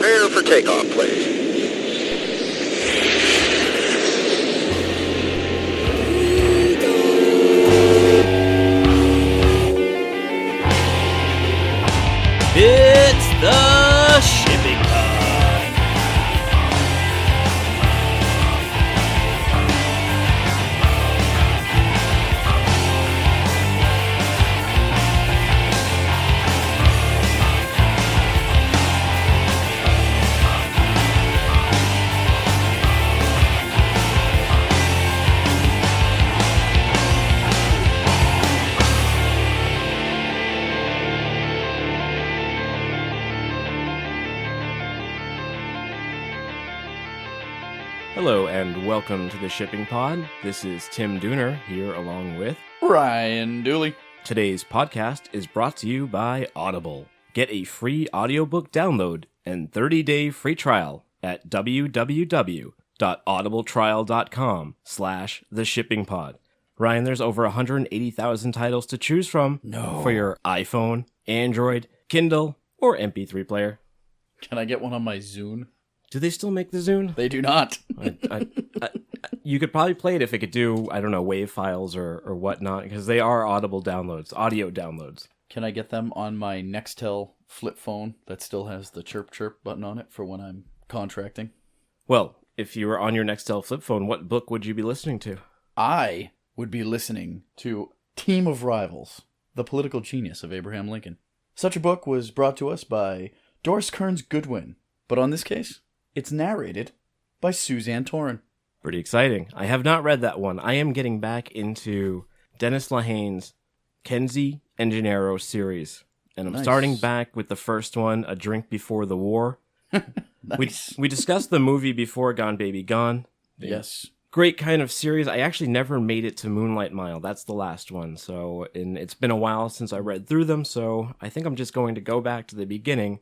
Prepare for takeoff, please. It's the Shipping Pod. Hello and welcome to the Shipping Pod. This is Tim Dooner here along with Ryan Dooley. Today's podcast is brought to you by Audible. Get a free audiobook download and 30-day free trial at www.audibletrial.com/theshippingpod. Ryan, there's over 180,000 titles to choose from for your iPhone, Android, Kindle, or MP3 player. Can I get one on my Zune? Do they still make the Zune? They do not. You could probably play it if it could do, I don't know, WAV files or whatnot, because they are audible downloads, audio downloads. Can I get them on my Nextel flip phone that still has the chirp chirp button on it for when I'm contracting? Well, if you were on your Nextel flip phone, what book would you be listening to? I would be listening to Team of Rivals, The Political Genius of Abraham Lincoln. Such a book was brought to us by Doris Kearns Goodwin, but on this case, it's narrated by Suzanne Torren. Pretty exciting. I have not read that one. I am getting back into Dennis Lehane's Kenzie and Gennaro series. And I'm starting back with the first one, A Drink Before the War. Nice. We discussed the movie before, Gone Baby Gone. Yes. Great kind of series. I actually never made it to Moonlight Mile. That's the last one. So, and it's been a while since I read through them. So I think I'm just going to go back to the beginning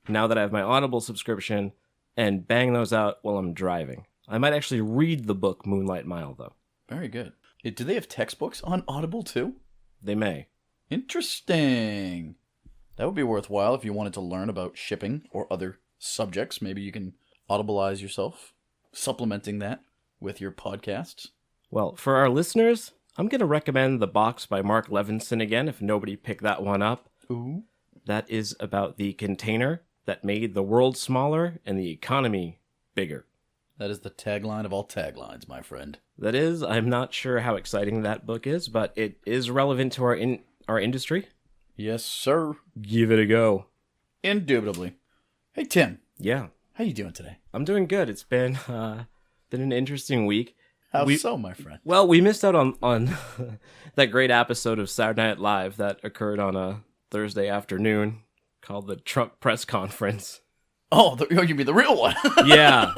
now that I have my Audible subscription and bang those out while I'm driving. I might actually read the book Moonlight Mile, though. Very good. Do they have textbooks on Audible, too? They may. Interesting. That would be worthwhile if you wanted to learn about shipping or other subjects. Maybe you can audibilize yourself, supplementing that with your podcasts. Well, for our listeners, I'm going to recommend The Box by Mark Levinson again, if nobody picked that one up. Ooh. That is about the container that made the world smaller and the economy bigger. That is the tagline of all taglines, my friend. That is, I'm not sure how exciting that book is, but it is relevant to our industry. Yes, sir. Give it a go. Indubitably. Hey, Tim. Yeah. How you doing today? I'm doing good. It's been an interesting week. How so, my friend? Well, we missed out on that great episode of Saturday Night Live that occurred on a Thursday afternoon called the Trump press conference. Oh, you mean the real one? Yeah.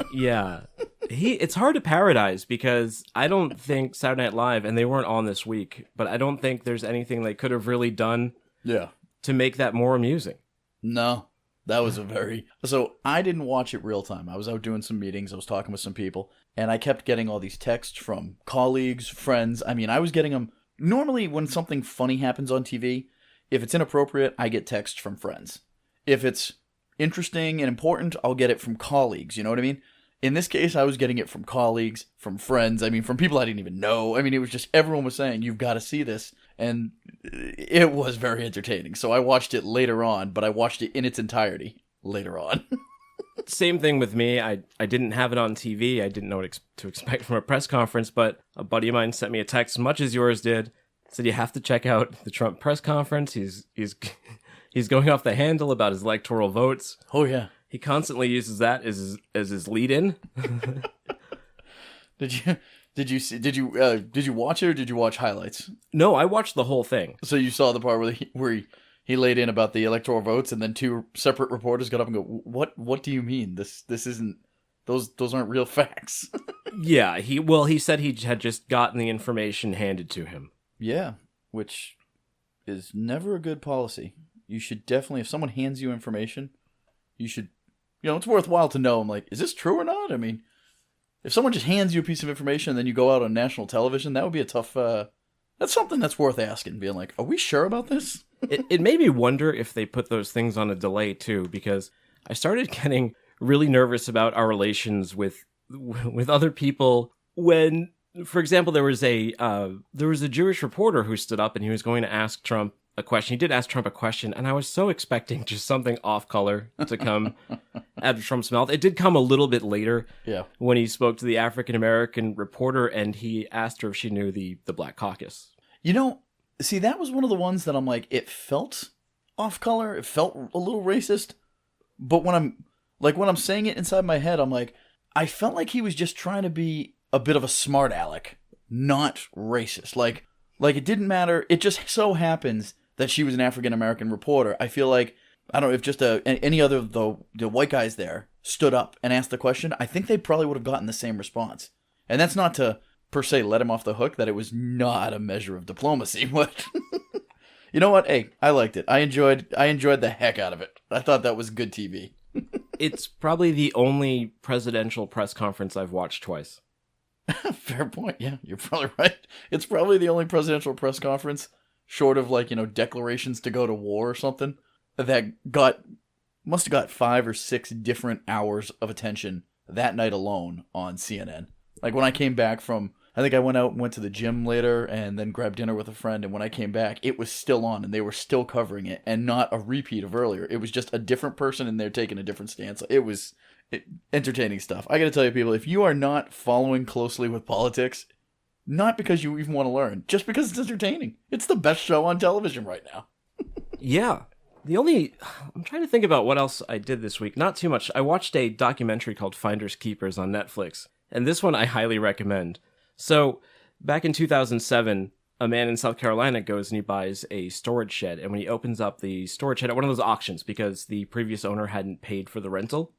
It's hard to parodize because I don't think Saturday Night Live, and they weren't on this week, but I don't think there's anything they could have really done to make that more amusing. No, that was So I didn't watch it real time. I was out doing some meetings. I was talking with some people, and I kept getting all these texts from colleagues, friends. I mean, I was getting them. Normally, when something funny happens on TV, if it's inappropriate, I get texts from friends. If it's interesting and important, I'll get it from colleagues. You know what I mean? In this case, I was getting it from colleagues, from friends. I mean, from people I didn't even know. I mean, it was just everyone was saying, you've got to see this. And it was very entertaining. So I watched it later on, but I watched it in its entirety later on. Same thing with me. I didn't have it on TV. I didn't know what to expect from a press conference, but a buddy of mine sent me a text, much as yours did. Said you have to check out the Trump press conference. He's going off the handle about his electoral votes. Oh yeah, he constantly uses that as his lead-in. Did you watch it or did you watch highlights? No, I watched the whole thing. So you saw the part where he laid in about the electoral votes, and then two separate reporters got up and go, "What do you mean? This isn't those aren't real facts." Yeah, he said he had just gotten the information handed to him. Yeah, which is never a good policy. You should definitely, if someone hands you information, you should, it's worthwhile to know. I'm like, is this true or not? I mean, if someone just hands you a piece of information and then you go out on national television, that would be a tough, that's something that's worth asking, being like, are we sure about this? It made me wonder if they put those things on a delay too, because I started getting really nervous about our relations with other people when, for example, there was a Jewish reporter who stood up and he was going to ask Trump a question. He did ask Trump a question, and I was so expecting just something off color to come out of Trump's mouth. It did come a little bit later, when he spoke to the African American reporter, and he asked her if she knew the Black Caucus. See, that was one of the ones that I'm like, it felt off color. It felt a little racist, but when I'm saying it inside my head, I'm like, I felt like he was just trying to be a bit of a smart aleck, not racist. Like it didn't matter. It just so happens that she was an African American reporter. I feel like, I don't know, if just any other of the white guys there stood up and asked the question, I think they probably would have gotten the same response. And that's not to per se let him off the hook that it was not a measure of diplomacy, but you know what? Hey, I liked it. I enjoyed the heck out of it. I thought that was good TV. It's probably the only presidential press conference I've watched twice. Fair point. Yeah, you're probably right. It's probably the only presidential press conference, short of declarations to go to war or something, that must have got 5 or 6 different hours of attention that night alone on CNN. Like when I came back I think I went to the gym later and then grabbed dinner with a friend, and when I came back, it was still on and they were still covering it, and not a repeat of earlier. It was just a different person and they're taking a different stance. It was entertaining stuff. I gotta tell you, people, if you are not following closely with politics, not because you even want to learn, just because it's entertaining. It's the best show on television right now. Yeah. I'm trying to think about what else I did this week. Not too much. I watched a documentary called Finders Keepers on Netflix, and this one I highly recommend. So, back in 2007, a man in South Carolina goes and he buys a storage shed, and when he opens up the storage shed at one of those auctions, because the previous owner hadn't paid for the rental,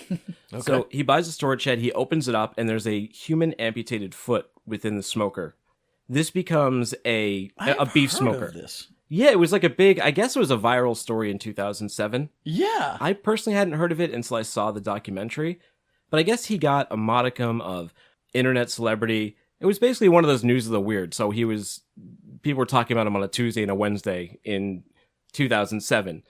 okay. So he buys a storage shed, he opens it up, and there's a human amputated foot within the smoker. This becomes a beef smoker. Of this. Yeah, it was like I guess it was a viral story in 2007. Yeah. I personally hadn't heard of it until I saw the documentary, but I guess he got a modicum of internet celebrity. It was basically one of those news of the weird. So people were talking about him on a Tuesday and a Wednesday in 2007.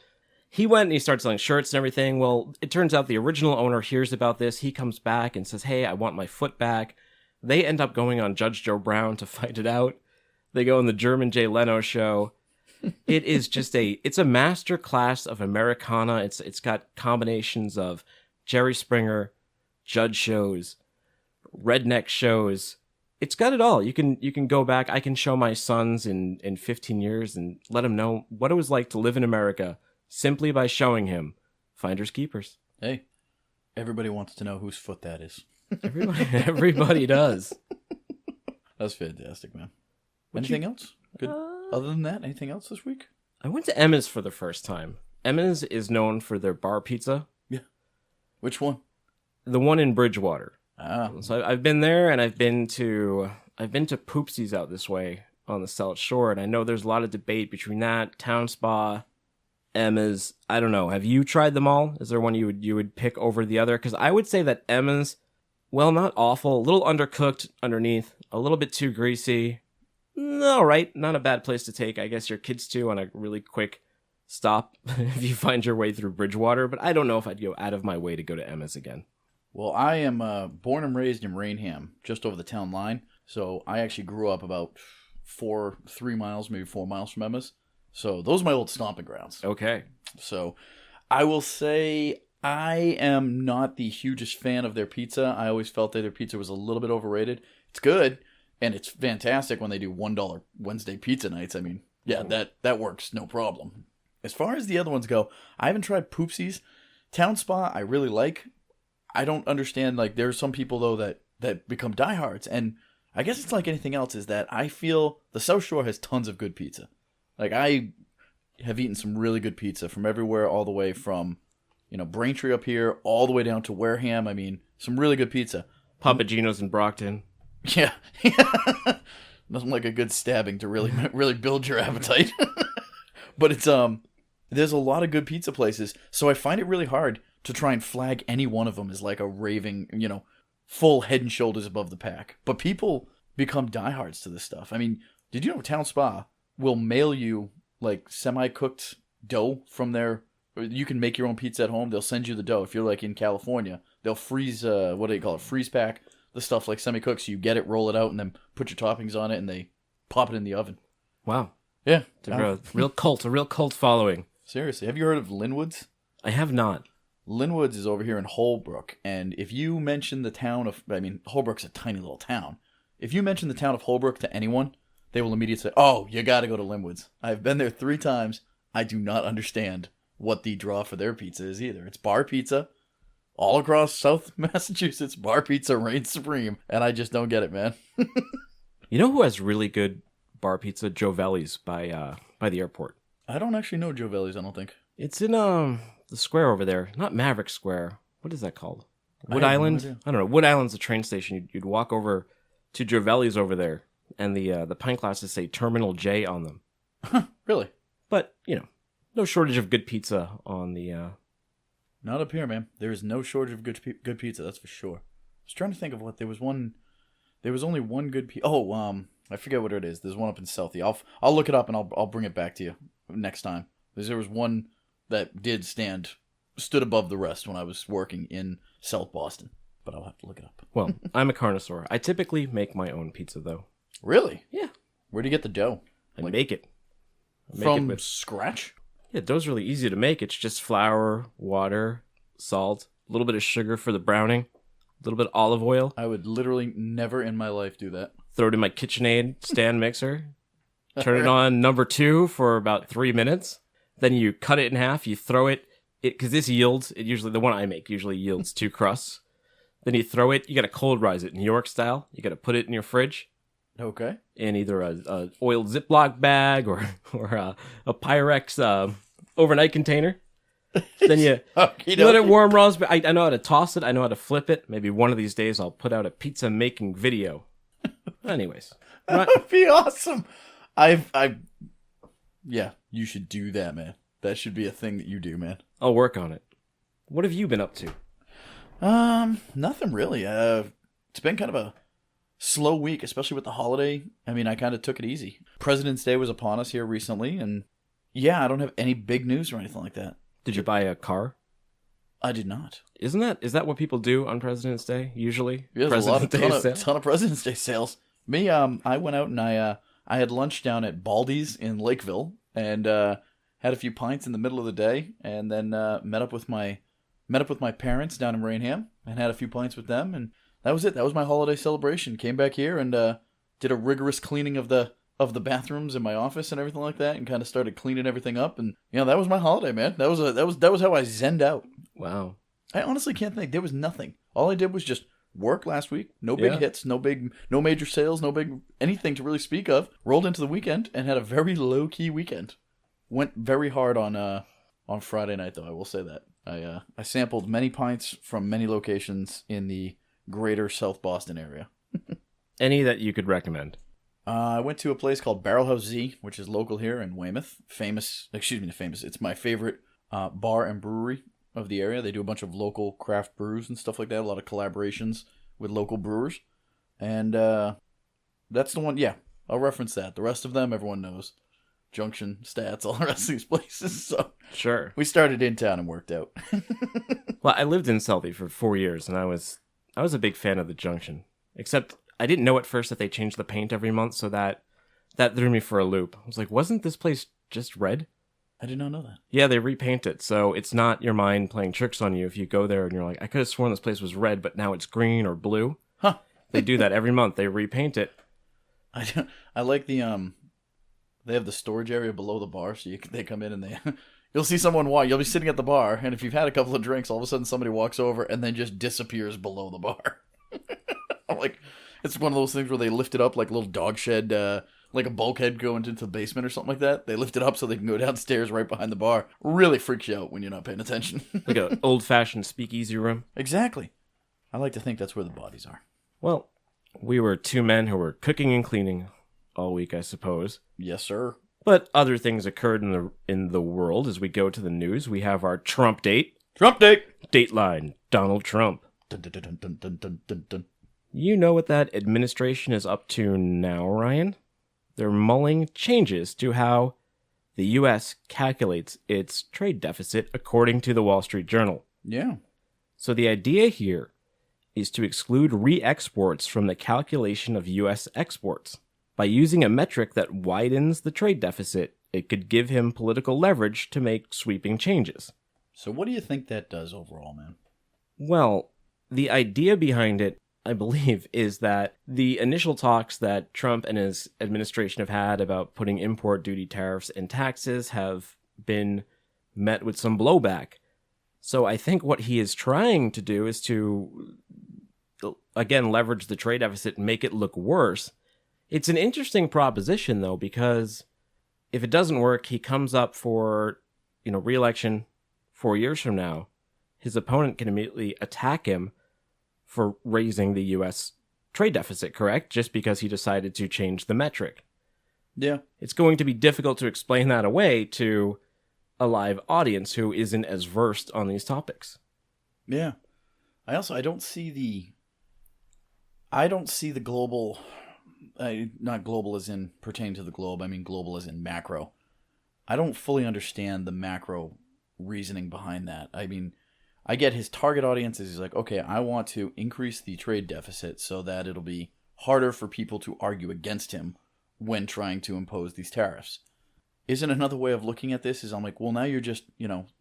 He went and he started selling shirts and everything. Well, it turns out the original owner hears about this. He comes back and says, hey, I want my foot back. They end up going on Judge Joe Brown to fight it out. They go on the German Jay Leno show. It is just it's a master class of Americana. It's got combinations of Jerry Springer, judge shows, redneck shows. It's got it all. You can go back. I can show my sons in 15 years and let them know what it was like to live in America simply by showing him Finders Keepers. Hey, everybody wants to know whose foot that is. Everybody does. That's fantastic, man. Anything else? Good. Other than that, anything else this week? I went to Emma's for the first time. Emma's is known for their bar pizza. Yeah. Which one? The one in Bridgewater. Ah. So I've been there, and I've been to Poopsie's out this way on the South Shore, and I know there's a lot of debate between that, Town Spa, Emma's. I don't know. Have you tried them all? Is there one you would pick over the other? Because I would say that Emma's, well, not awful, a little undercooked underneath, a little bit too greasy. All right, not a bad place to take, I guess, your kids to on a really quick stop if you find your way through Bridgewater. But I don't know if I'd go out of my way to go to Emma's again. Well, I am born and raised in Rainham, just over the town line. So I actually grew up about 3 miles, maybe 4 miles from Emma's. So those are my old stomping grounds. Okay. So I will say I am not the hugest fan of their pizza. I always felt that their pizza was a little bit overrated. It's good, and it's fantastic when they do $1 Wednesday pizza nights. I mean, yeah, that works, no problem. As far as the other ones go, I haven't tried Poopsie's. Town Spa, I really like. I don't understand, like, there's some people, though, that become diehards, and I guess it's like anything else, is that I feel the South Shore has tons of good pizza. Like, I have eaten some really good pizza from everywhere, all the way from, Braintree up here, all the way down to Wareham. I mean, some really good pizza. Papa Gino's in Brockton. Yeah. Nothing like a good stabbing to really build your appetite. But it's, there's a lot of good pizza places, so I find it really hard to try and flag any one of them as like a raving, full head and shoulders above the pack. But people become diehards to this stuff. I mean, did you know Town Spa will mail you like semi-cooked dough from their you can make your own pizza at home. They'll send you the dough. If you're like in California, they'll freeze, what do you call it? Freeze pack the stuff like semi-cooked. So you get it, roll it out, and then put your toppings on it, and they pop it in the oven. Wow. Yeah. It's a real cult following. Seriously. Have you heard of Linwood's? I have not. Linwood's is over here in Holbrook. And if you mention the town of, Holbrook's a tiny little town. If you mention the town of Holbrook to anyone, they will immediately say, oh, you got to go to Linwood's. I've been there 3 times. I do not understand what the draw for their pizza is either. It's bar pizza all across South Massachusetts. Bar pizza reigns supreme. And I just don't get it, man. You know who has really good bar pizza? Jovelli's by the airport. I don't actually know Jovelli's, I don't think. It's in the square over there. Not Maverick Square. What is that called? Wood I have Island? no idea. I don't know. Wood Island's the train station. You'd walk over to Jovelli's over there, and the pint glasses say Terminal J on them. Really? But, no shortage of good pizza on the... Not up here, man. There is no shortage of good pizza, that's for sure. I was trying to think of what... There was only one good pizza... Oh, I forget what it is. There's one up in Southie. I'll look it up and I'll bring it back to you next time. Because there was one that stood above the rest when I was working in South Boston. But I'll have to look it up. Well, I'm a carnivore. I typically make my own pizza, though. Really? Yeah. Where do you get the dough? I make it. From scratch? Yeah, dough's really easy to make. It's just flour, water, salt, a little bit of sugar for the browning, a little bit of olive oil. I would literally never in my life do that. Throw it in my KitchenAid stand mixer. Turn it on number 2 for about 3 minutes. Then you cut it in half. You throw it, because this yields, the one I make usually yields 2 crusts. Then you throw it, you got to cold rise it New York style. You got to put it in your fridge. Okay. In either a oiled Ziploc bag or a Pyrex overnight container. Then you let it warm raw. I know how to toss it. I know how to flip it. Maybe one of these days I'll put out a pizza making video. Anyways. That would be awesome. Yeah, you should do that, man. That should be a thing that you do, man. I'll work on it. What have you been up to? Nothing really. It's been kind of a slow week, especially with the holiday. I kind of took it easy. President's Day was upon us here recently, and yeah, I don't have any big news or anything like that. Did you buy a car? I did not. Is that what people do on President's Day usually? Yeah, there's a ton of President's Day sales. Me, I went out and I had lunch down at Baldy's in Lakeville and had a few pints in the middle of the day, and then met up with my parents down in Rainham and had a few pints with them, and that was it. That was my holiday celebration. Came back here and did a rigorous cleaning of the bathrooms in my office and everything like that, and kind of started cleaning everything up. And that was my holiday, man. That was how I zenned out. Wow. I honestly can't think. There was nothing. All I did was just work last week. No big hits. No major sales. No big anything to really speak of. Rolled into the weekend and had a very low key weekend. Went very hard on Friday night though. I will say that. I sampled many pints from many locations in the greater South Boston area. Any that you could recommend? I went to a place called Barrelhouse Z, which is local here in Weymouth. Famous. It's my favorite bar and brewery of the area. They do a bunch of local craft brews and stuff like that. A lot of collaborations with local brewers. And that's the one, yeah, I'll reference that. The rest of them, everyone knows. Junction, Stats, all the rest of these places. So sure. We started in town and worked out. Well, I lived in Southie for 4 years, and I was a big fan of the Junction. Except I didn't know at first that they changed the paint every month, so that threw me for a loop. I was like, wasn't this place just red? I did not know that. Yeah, they repaint it, so it's not your mind playing tricks on you if you go there and you're like, I could have sworn this place was red, but now it's green or blue. Huh. They do that every month. They repaint it. I like the they have the storage area below the bar, so they come in and you'll see someone walk. You'll be sitting at the bar, and if you've had a couple of drinks, all of a sudden somebody walks over and then just disappears below the bar. I'm like, it's one of those things where they lift it up like a little dog shed, like a bulkhead going into the basement or something like that. They lift it up so they can go downstairs right behind the bar. Really freaks you out when you're not paying attention. Like an old-fashioned speakeasy room. Exactly. I like to think that's where the bodies are. Well, we were 2 men who were cooking and cleaning all week, I suppose. Yes, sir. But other things occurred in the world. As we go to the news, we have our Trump date. Trump date! Dateline, Donald Trump. Dun, dun, dun, dun, dun, dun, dun, dun. You know what that administration is up to now, Ryan? They're mulling changes to how the U.S. calculates its trade deficit according to the Wall Street Journal. Yeah. So the idea here is to exclude re-exports from the calculation of U.S. exports. By using a metric that widens the trade deficit, it could give him political leverage to make sweeping changes. So what do you think that does overall, man? Well, the idea behind it, I believe, is that the initial talks that Trump and his administration have had about putting import duty tariffs and taxes have been met with some blowback. So I think what he is trying to do is to, again, leverage the trade deficit and make it look worse. It's an interesting proposition, though, because if it doesn't work, he comes up for, re-election 4 years from now. His opponent can immediately attack him for raising the U.S. trade deficit, correct? Just because he decided to change the metric. Yeah. It's going to be difficult to explain that away to a live audience who isn't as versed on these topics. Yeah. I don't see the global, not global as in pertaining to the globe, I mean global as in macro. I don't fully understand the macro reasoning behind that. I mean, I get his target audience is he's like, okay, I want to increase the trade deficit so that it'll be harder for people to argue against him when trying to impose these tariffs. Isn't another way of looking at this is I'm like, well, now you're just,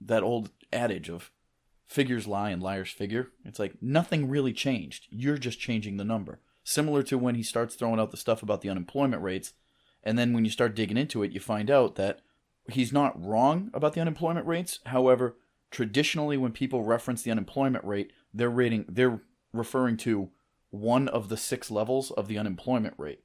that old adage of figures lie and liars figure. It's like nothing really changed. You're just changing the number. Similar to when he starts throwing out the stuff about the unemployment rates. And then when you start digging into it, you find out that he's not wrong about the unemployment rates. However, traditionally when people reference the unemployment rate, they're referring to one of the 6 levels of the unemployment rate.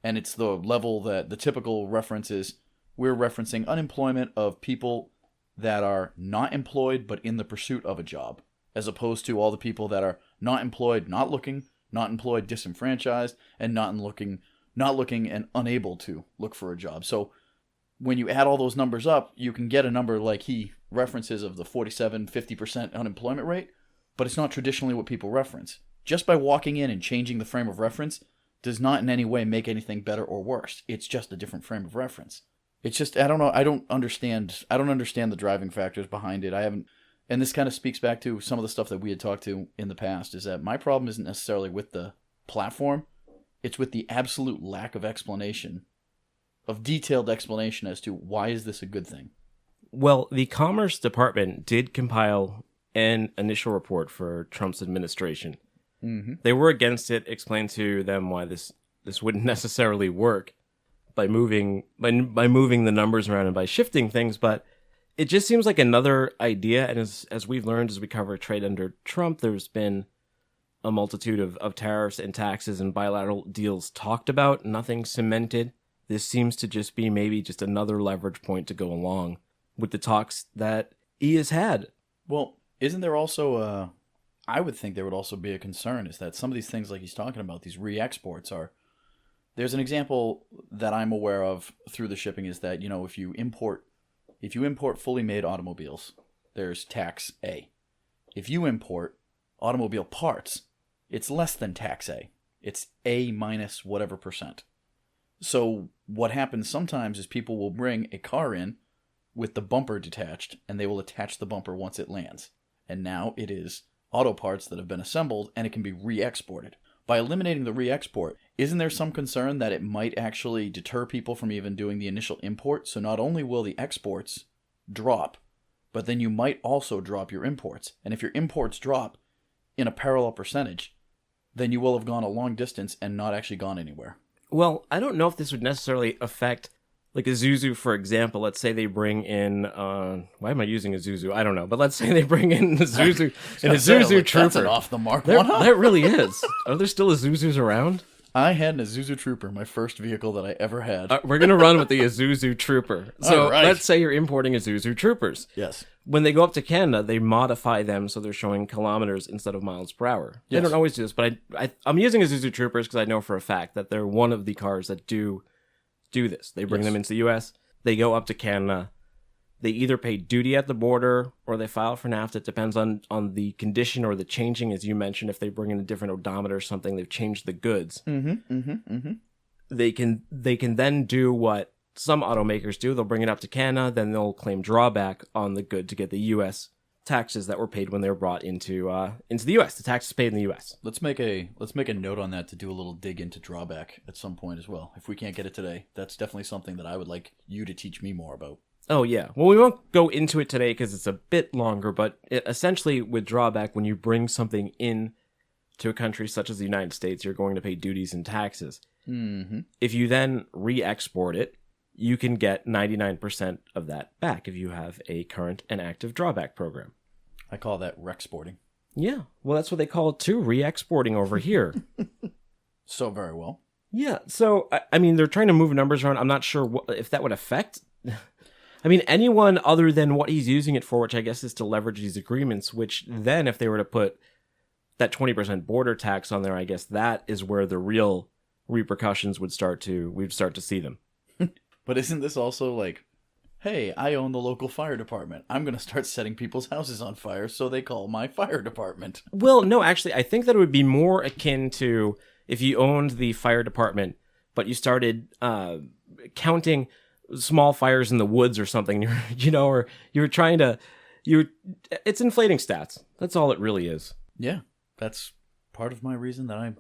And it's the level that the typical reference is, we're referencing unemployment of people that are not employed but in the pursuit of a job, as opposed to all the people that are not employed, not looking, not employed, disenfranchised, and not looking and unable to look for a job. So when you add all those numbers up, you can get a number like he references of the 47-50% unemployment rate, but it's not traditionally what people reference. Just by walking in and changing the frame of reference does not in any way make anything better or worse. It's just a different frame of reference. It's just, I don't know, I don't understand the driving factors behind it. And this kind of speaks back to some of the stuff that we had talked to in the past, is that my problem isn't necessarily with the platform, it's with the absolute lack of explanation, of detailed explanation as to why is this a good thing. Well, the Commerce Department did compile an initial report for Trump's administration. Mm-hmm. They were against it, explained to them why this wouldn't necessarily work by moving the numbers around and by shifting things, but it just seems like another idea. And as we've learned as we cover trade under Trump, there's been a multitude of tariffs and taxes and bilateral deals talked about, nothing cemented. This seems to just be maybe just another leverage point to go along with the talks that he has had. Well, isn't there also I would think there would also be a concern is that some of these things like he's talking about, these re-exports are, there's an example that I'm aware of through the shipping is that, if you import fully made automobiles, there's tax A. If you import automobile parts, it's less than tax A. It's A minus whatever percent. So what happens sometimes is people will bring a car in with the bumper detached, and they will attach the bumper once it lands. And now it is auto parts that have been assembled, and it can be re-exported. By eliminating the re-export, isn't there some concern that it might actually deter people from even doing the initial import? So not only will the exports drop, but then you might also drop your imports. And if your imports drop in a parallel percentage, then you will have gone a long distance and not actually gone anywhere. Well, I don't know if this would necessarily affect, like Isuzu, for example. Let's say they bring in, why am I using Isuzu? I don't know. But let's say they bring in Isuzu, an Isuzu Trooper. That's an off-the-mark one, huh? That really is. Are there still Isuzus around? I had an Isuzu Trooper, my first vehicle that I ever had. We're going to run with the Isuzu Trooper. So right. Let's say you're importing Isuzu Troopers. Yes. When they go up to Canada, they modify them so they're showing kilometers instead of miles per hour. Yes. They don't always do this, but I'm using Isuzu Troopers because I know for a fact that they're one of the cars that do this. They bring them into the U.S., they go up to Canada, they either pay duty at the border or they file for NAFTA. It depends on the condition or the changing, as you mentioned. If they bring in a different odometer or something, they've changed the goods. Mm-hmm, mm-hmm, mm-hmm. They can then do what some automakers do. They'll bring it up to Canada, then they'll claim drawback on the good to get the U.S. taxes that were paid when they were brought into the U.S. The taxes paid in the U.S. Let's make a note on that to do a little dig into drawback at some point as well. If we can't get it today, that's definitely something that I would like you to teach me more about. Oh, yeah. Well, we won't go into it today because it's a bit longer, but essentially with drawback, when you bring something in to a country such as the United States, you're going to pay duties and taxes. Mm-hmm. If you then re-export it, you can get 99% of that back if you have a current and active drawback program. I call that rexporting. Yeah, well, that's what they call it too, re-exporting over here. So very well. Yeah, so, I mean, they're trying to move numbers around. I'm not sure if that would affect... I mean, anyone other than what he's using it for, which I guess is to leverage these agreements, which then if they were to put that 20% border tax on there, I guess that is where the real repercussions we'd start to see them. But isn't this also like, hey, I own the local fire department. I'm going to start setting people's houses on fire, so they call my fire department. Well, no, actually, I think that it would be more akin to if you owned the fire department, but you started counting small fires in the woods or something, or you're trying to, it's inflating stats. That's all it really is. Yeah, that's part of my reason that I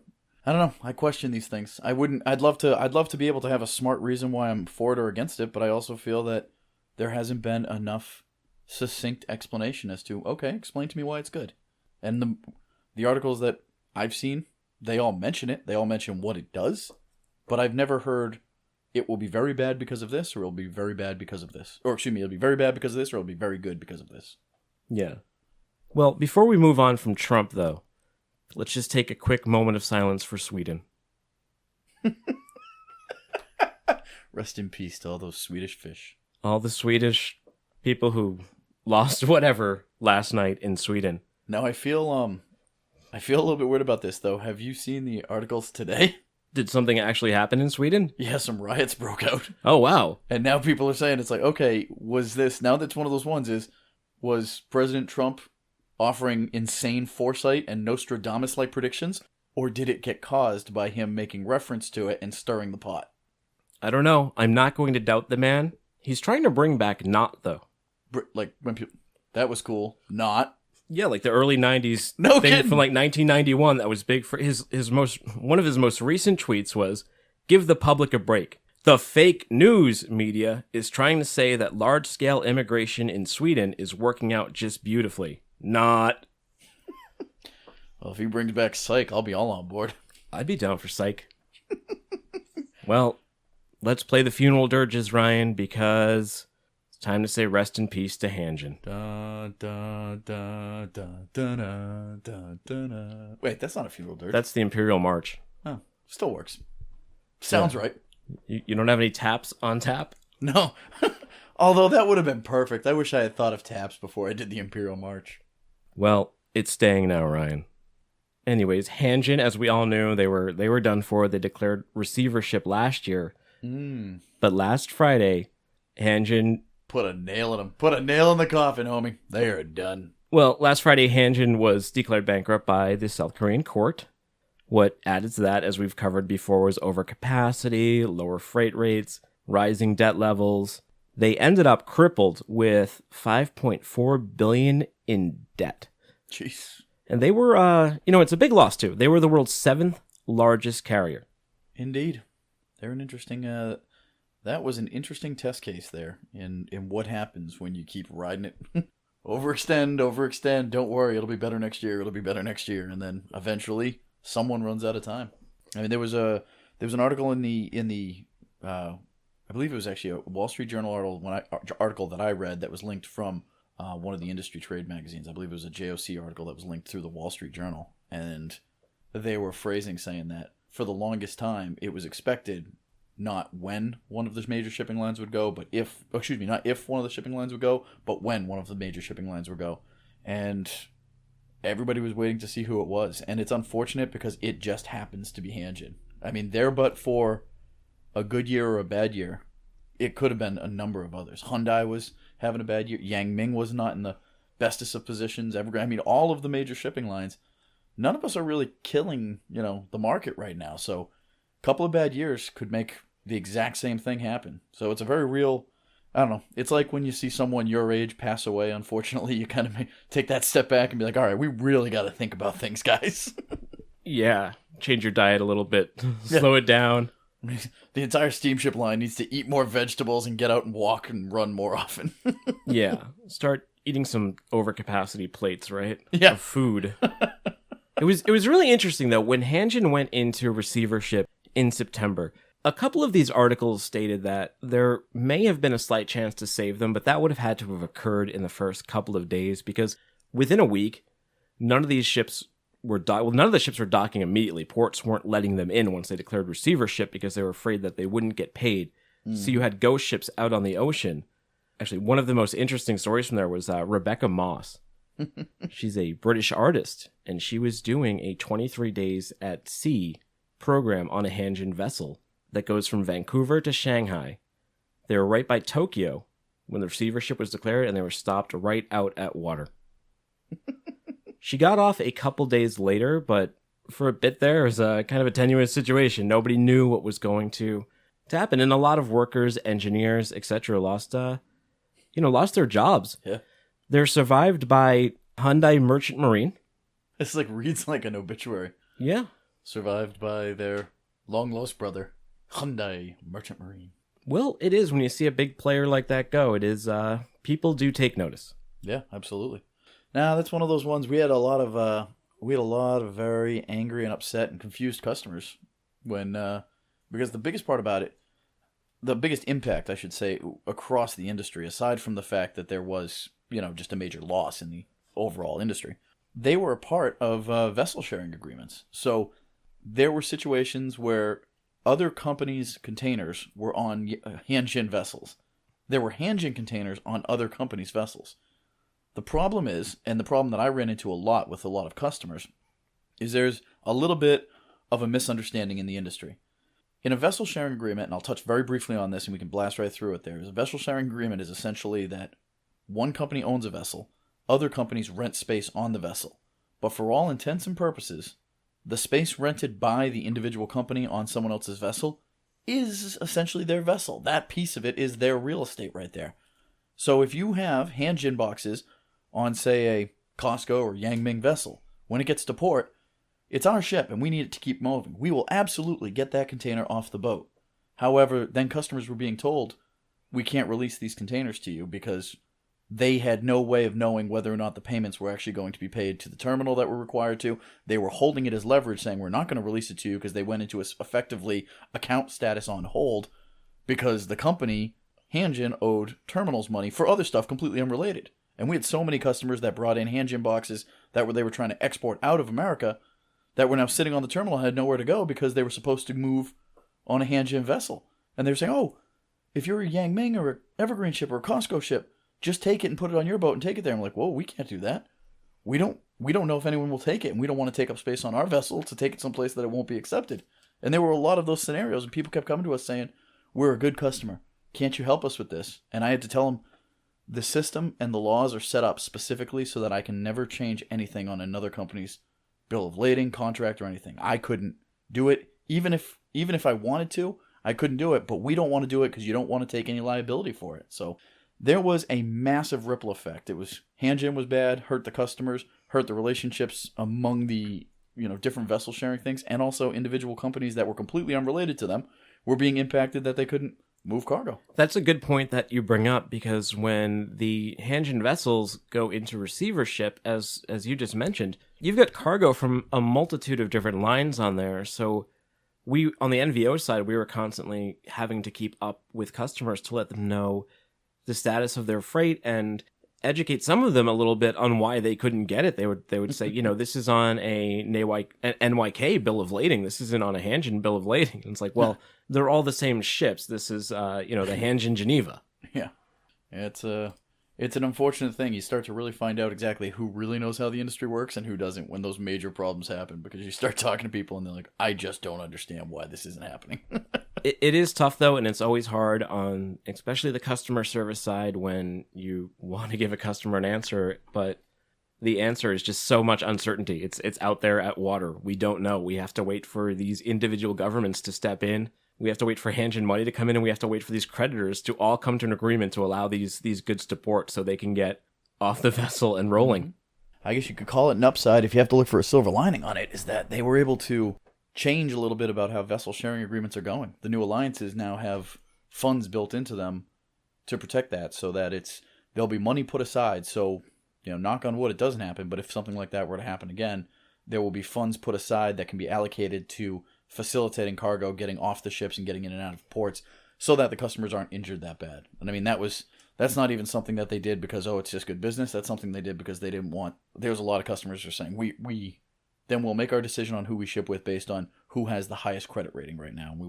don't know. I question these things. I'd love to be able to have a smart reason why I'm for it or against it, but I also feel that there hasn't been enough succinct explanation as to, okay, explain to me why it's good. And the articles that I've seen, they all mention it. They all mention what it does, but I've never heard it will be very bad because of this, or it'll be very bad because of this. Or, excuse me, it'll be very bad because of this, or it'll be very good because of this. Yeah. Well, before we move on from Trump, though, let's just take a quick moment of silence for Sweden. Rest in peace to all those Swedish fish. All the Swedish people who lost whatever last night in Sweden. Now, I feel a little bit weird about this, though. Have you seen the articles today? Did something actually happen in Sweden? Yeah, some riots broke out. Oh, wow. And now people are saying, it's like, okay, now that's one of those ones was President Trump offering insane foresight and Nostradamus-like predictions, or did it get caused by him making reference to it and stirring the pot? I don't know. I'm not going to doubt the man. He's trying to bring back Not, though. Like, when people... That was cool. Not... Yeah, like the early 90s no thing kidding. from like 1991 that was big for one of his most recent tweets was, "Give the public a break. The fake news media is trying to say that large-scale immigration in Sweden is working out just beautifully. Not." Well, if he brings back Psych, I'll be all on board. I'd be down for Psych. Well, let's play the funeral dirges, Ryan, because it's time to say rest in peace to Hanjin. Da, da, da, da, da, da, da, da. Wait, that's not a funeral dirge. That's the Imperial March. Oh, still works. Sounds right. You don't have any taps on tap? No. Although that would have been perfect. I wish I had thought of taps before I did the Imperial March. Well, it's staying now, Ryan. Anyways, Hanjin, as we all knew, they were done for. They declared receivership last year. But last Friday, Hanjin... Put a nail in them. Put a nail in the coffin, homie. They are done. Well, last Friday, Hanjin was declared bankrupt by the South Korean court. What added to that, as we've covered before, was overcapacity, lower freight rates, rising debt levels. They ended up crippled with $5.4 billion in debt. Jeez. And they were, it's a big loss, too. They were the world's 7th largest carrier. Indeed. They're an interesting... That was an interesting test case there in what happens when you keep riding it. Overextend. Don't worry, it'll be better next year. And then eventually someone runs out of time. I mean, there was an article in the I believe it was actually a Wall Street Journal article that I read that was linked from one of the industry trade magazines. I believe it was a JOC article that was linked through the Wall Street Journal, and they were saying that for the longest time it was expected not when one of the major shipping lines would go, but not if one of the shipping lines would go, but when one of the major shipping lines would go. And everybody was waiting to see who it was. And it's unfortunate because it just happens to be Hanjin. I mean, but for a good year or a bad year, it could have been a number of others. Hyundai was having a bad year. Yang Ming was not in the bestest of positions. I mean, all of the major shipping lines, none of us are really killing, the market right now. So a couple of bad years could make the exact same thing happen. So it's a very real, I don't know. It's like when you see someone your age pass away, unfortunately, you kind of take that step back and be like, all right, we really got to think about things, guys. Yeah, change your diet a little bit, slow it down. The entire steamship line needs to eat more vegetables and get out and walk and run more often. Yeah, start eating some overcapacity plates, right? Yeah. Of food. It was really interesting, though, when Hanjin went into receivership in September. A couple of these articles stated that there may have been a slight chance to save them, but that would have had to have occurred in the first couple of days, because within a week, none of the ships were docking immediately. Ports weren't letting them in once they declared receivership because they were afraid that they wouldn't get paid. So you had ghost ships out on the ocean. Actually, one of the most interesting stories from there was Rebecca Moss. She's a British artist, and she was doing a 23 days at sea program on a Hanjin vessel that goes from Vancouver to Shanghai. They were right by Tokyo when the receivership was declared, and they were stopped right out at water. She got off a couple days later, but for a bit there, it was a kind of a tenuous situation. Nobody knew what was going to happen, and a lot of workers, engineers, etc. lost their jobs. Yeah. They're survived by Hyundai Merchant Marine. This reads like an obituary. Yeah. Survived by their long-lost brother, Hyundai Merchant Marine. Well, it is when you see a big player like that go. It is, people do take notice. Yeah, absolutely. Now, that's one of those ones we had a lot of very angry and upset and confused customers when, because the biggest part about it, the biggest impact, I should say, across the industry, aside from the fact that there was, just a major loss in the overall industry, they were a part of vessel sharing agreements. So there were situations where other companies' containers were on Hanjin vessels. There were Hanjin containers on other companies' vessels. The problem is, and the problem that I ran into a lot with a lot of customers, is there's a little bit of a misunderstanding in the industry. In a vessel sharing agreement, and I'll touch very briefly on this and we can blast right through it there, a vessel sharing agreement is essentially that one company owns a vessel, other companies rent space on the vessel. But for all intents and purposes, the space rented by the individual company on someone else's vessel is essentially their vessel. That piece of it is their real estate right there. So if you have Hanjin boxes on, say, a Costco or Yangming vessel, when it gets to port, it's our ship and we need it to keep moving. We will absolutely get that container off the boat. However, then customers were being told, we can't release these containers to you because they had no way of knowing whether or not the payments were actually going to be paid to the terminal that were required to. They were holding it as leverage, saying we're not going to release it to you because they went into effectively account status on hold because the company, Hanjin, owed terminals money for other stuff completely unrelated. And we had so many customers that brought in Hanjin boxes that they were trying to export out of America that were now sitting on the terminal and had nowhere to go because they were supposed to move on a Hanjin vessel. And they were saying, oh, if you're a Yangming or an Evergreen ship or a Costco ship, just take it and put it on your boat and take it there. I'm like, whoa, we can't do that. We don't know if anyone will take it, and we don't want to take up space on our vessel to take it someplace that it won't be accepted. And there were a lot of those scenarios, and people kept coming to us saying, we're a good customer. Can't you help us with this? And I had to tell them, the system and the laws are set up specifically so that I can never change anything on another company's bill of lading, contract, or anything. I couldn't do it. Even if I wanted to, I couldn't do it, but we don't want to do it because you don't want to take any liability for it. So there was a massive ripple effect. It was, Hanjin was bad, hurt the customers, hurt the relationships among the different vessel sharing things, and also individual companies that were completely unrelated to them were being impacted that they couldn't move cargo. That's a good point that you bring up, because when the Hanjin vessels go into receivership, as you just mentioned, you've got cargo from a multitude of different lines on there. So we, on the NVO side, we were constantly having to keep up with customers to let them know the status of their freight and educate some of them a little bit on why they couldn't get it. They would say, this is on a NYK bill of lading. This isn't on a Hanjin bill of lading. And it's like, well, they're all the same ships. This is, the Hanjin Geneva. Yeah. It's an unfortunate thing. You start to really find out exactly who really knows how the industry works and who doesn't when those major problems happen, because you start talking to people and they're like, I just don't understand why this isn't happening. It is tough, though, and it's always hard on especially the customer service side when you want to give a customer an answer, but the answer is just so much uncertainty. It's out there at water. We don't know. We have to wait for these individual governments to step in. We have to wait for Hanjin money to come in, and we have to wait for these creditors to all come to an agreement to allow these goods to port so they can get off the vessel and rolling. I guess you could call it an upside if you have to look for a silver lining on it, is that they were able to change a little bit about how vessel sharing agreements are going. The new alliances now have funds built into them to protect that, so that there'll be money put aside. So, knock on wood, it doesn't happen, but if something like that were to happen again, there will be funds put aside that can be allocated to facilitating cargo, getting off the ships and getting in and out of ports, so that the customers aren't injured that bad. And I mean, that's not even something that they did because, it's just good business. That's something they did because they didn't want... There's a lot of customers who are saying, then we'll make our decision on who we ship with based on who has the highest credit rating right now, and we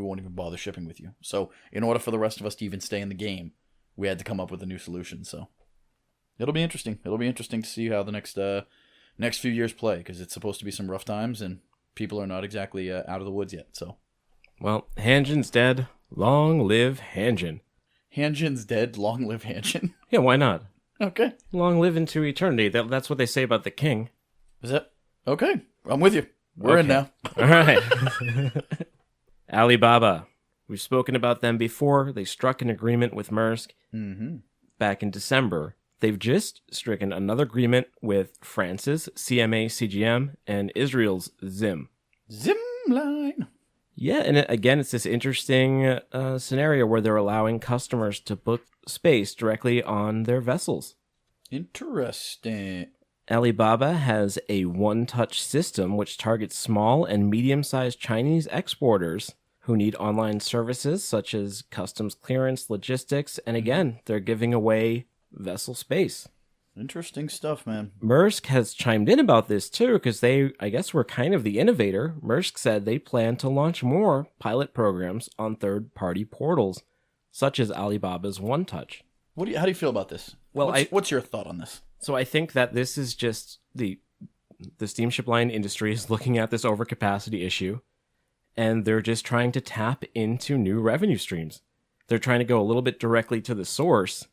won't even bother shipping with you. So in order for the rest of us to even stay in the game, we had to come up with a new solution. So it'll be interesting. It'll be interesting to see how the next few years play, because it's supposed to be some rough times, and people are not exactly out of the woods yet. So, well, Hanjin's dead. Long live Hanjin. Hanjin's dead. Long live Hanjin. Yeah, why not? Okay. Long live into eternity. That's what they say about the king. Is that okay? I'm with you. We're in now. All right. Alibaba. We've spoken about them before. They struck an agreement with Maersk back in December. They've just stricken another agreement with France's CMA CGM and Israel's Zim. Zimline. Yeah, and it's this interesting scenario where they're allowing customers to book space directly on their vessels. Interesting. Alibaba has a one-touch system which targets small and medium-sized Chinese exporters who need online services such as customs clearance, logistics, and again, they're giving away vessel space. Interesting stuff, man. Maersk has chimed in about this too, because they, I guess, were kind of the innovator. Maersk said they plan to launch more pilot programs on third-party portals, such as Alibaba's One Touch. How do you feel about this? Well, what's your thought on this? So I think that this is just the steamship line industry is looking at this overcapacity issue, and they're just trying to tap into new revenue streams. They're trying to go a little bit directly to the source,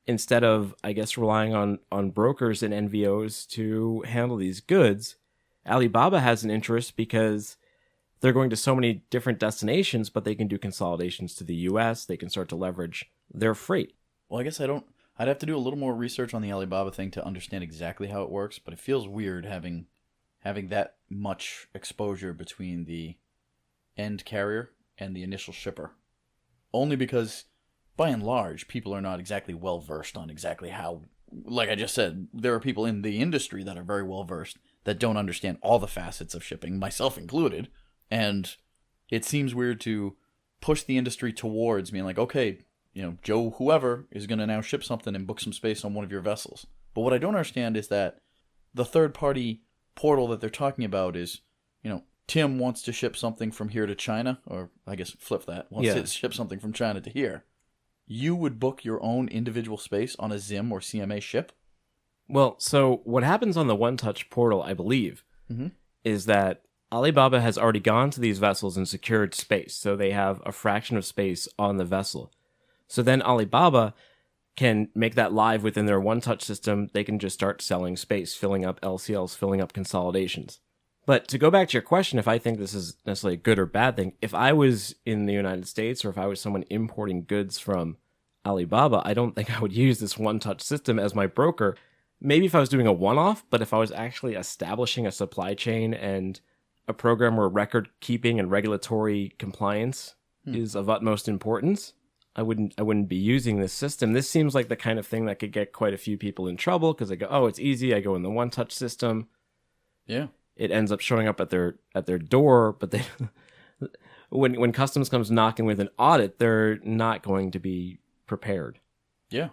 instead of, I guess, relying on brokers and NVOs to handle these goods. Alibaba has an interest because they're going to so many different destinations, but they can do consolidations to the US. They can start to leverage their freight. Well, I guess I'd have to do a little more research on the Alibaba thing to understand exactly how it works, but it feels weird having that much exposure between the end carrier and the initial shipper. Only because, by and large, people are not exactly well-versed on exactly how, like I just said, there are people in the industry that are very well-versed that don't understand all the facets of shipping, myself included, and it seems weird to push the industry towards being like, okay, Joe whoever is going to now ship something and book some space on one of your vessels. But what I don't understand is that the third-party portal that they're talking about is, Tim wants to ship something from here to China, or I guess flip that, wants to ship something from China to here. You would book your own individual space on a Zim or CMA ship? Well, so what happens on the One Touch portal, I believe, is that Alibaba has already gone to these vessels and secured space, so they have a fraction of space on the vessel. So then Alibaba can make that live within their One Touch system. They can just start selling space, filling up LCLs, filling up consolidations. But to go back to your question, if I think this is necessarily a good or bad thing, if I was in the United States or if I was someone importing goods from Alibaba, I don't think I would use this One Touch system as my broker. Maybe if I was doing a one-off, but if I was actually establishing a supply chain and a program where record keeping and regulatory compliance is of utmost importance, I wouldn't be using this system. This seems like the kind of thing that could get quite a few people in trouble because they go, oh, it's easy. I go in the One Touch system. Yeah. It ends up showing up at their door, but they when customs comes knocking with an audit, they're not going to be prepared. Yeah.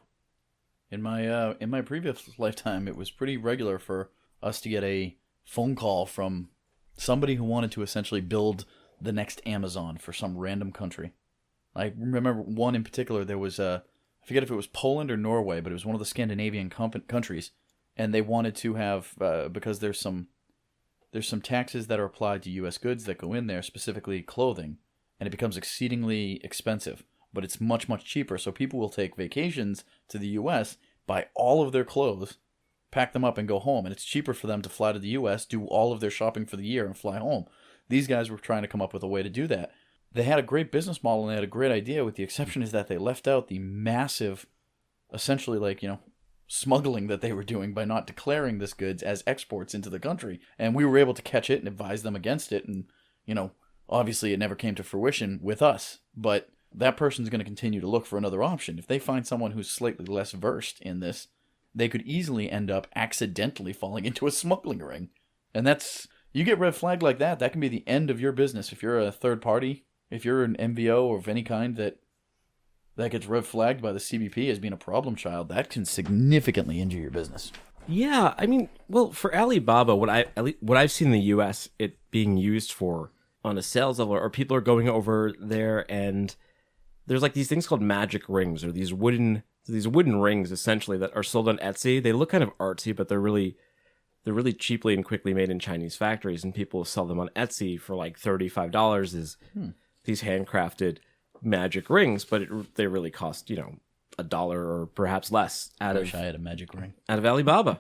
In my previous lifetime, it was pretty regular for us to get a phone call from somebody who wanted to essentially build the next Amazon for some random country. I remember one in particular. There was I forget if it was Poland or Norway, but it was one of the Scandinavian countries, and they wanted to have because there's some taxes that are applied to U.S. goods that go in there, specifically clothing, and it becomes exceedingly expensive. But it's much, much cheaper. So people will take vacations to the U.S., buy all of their clothes, pack them up, and go home. And it's cheaper for them to fly to the U.S., do all of their shopping for the year, and fly home. These guys were trying to come up with a way to do that. they had a great business model and they had a great idea, with the exception is that they left out the massive, essentially like, smuggling that they were doing by not declaring this goods as exports into the country. And we were able to catch it and advise them against it. And, obviously it never came to fruition with us, but that person's going to continue to look for another option. If they find someone who's slightly less versed in this, they could easily end up accidentally falling into a smuggling ring. And you get red flagged like that, that can be the end of your business. If you're a third party, if you're an MVO or of any kind that gets red flagged by the CBP as being a problem child, that can significantly injure your business. Yeah, I mean, well, for Alibaba, what I've seen in the U.S. it being used for on a sales level, or people are going over there and there's like these things called magic rings, or these wooden rings essentially that are sold on Etsy. They look kind of artsy, but they're really cheaply and quickly made in Chinese factories, and people sell them on Etsy for like $35 is these handcrafted magic rings, but they really cost, $1 or perhaps less I wish I had a magic ring. Out of Alibaba.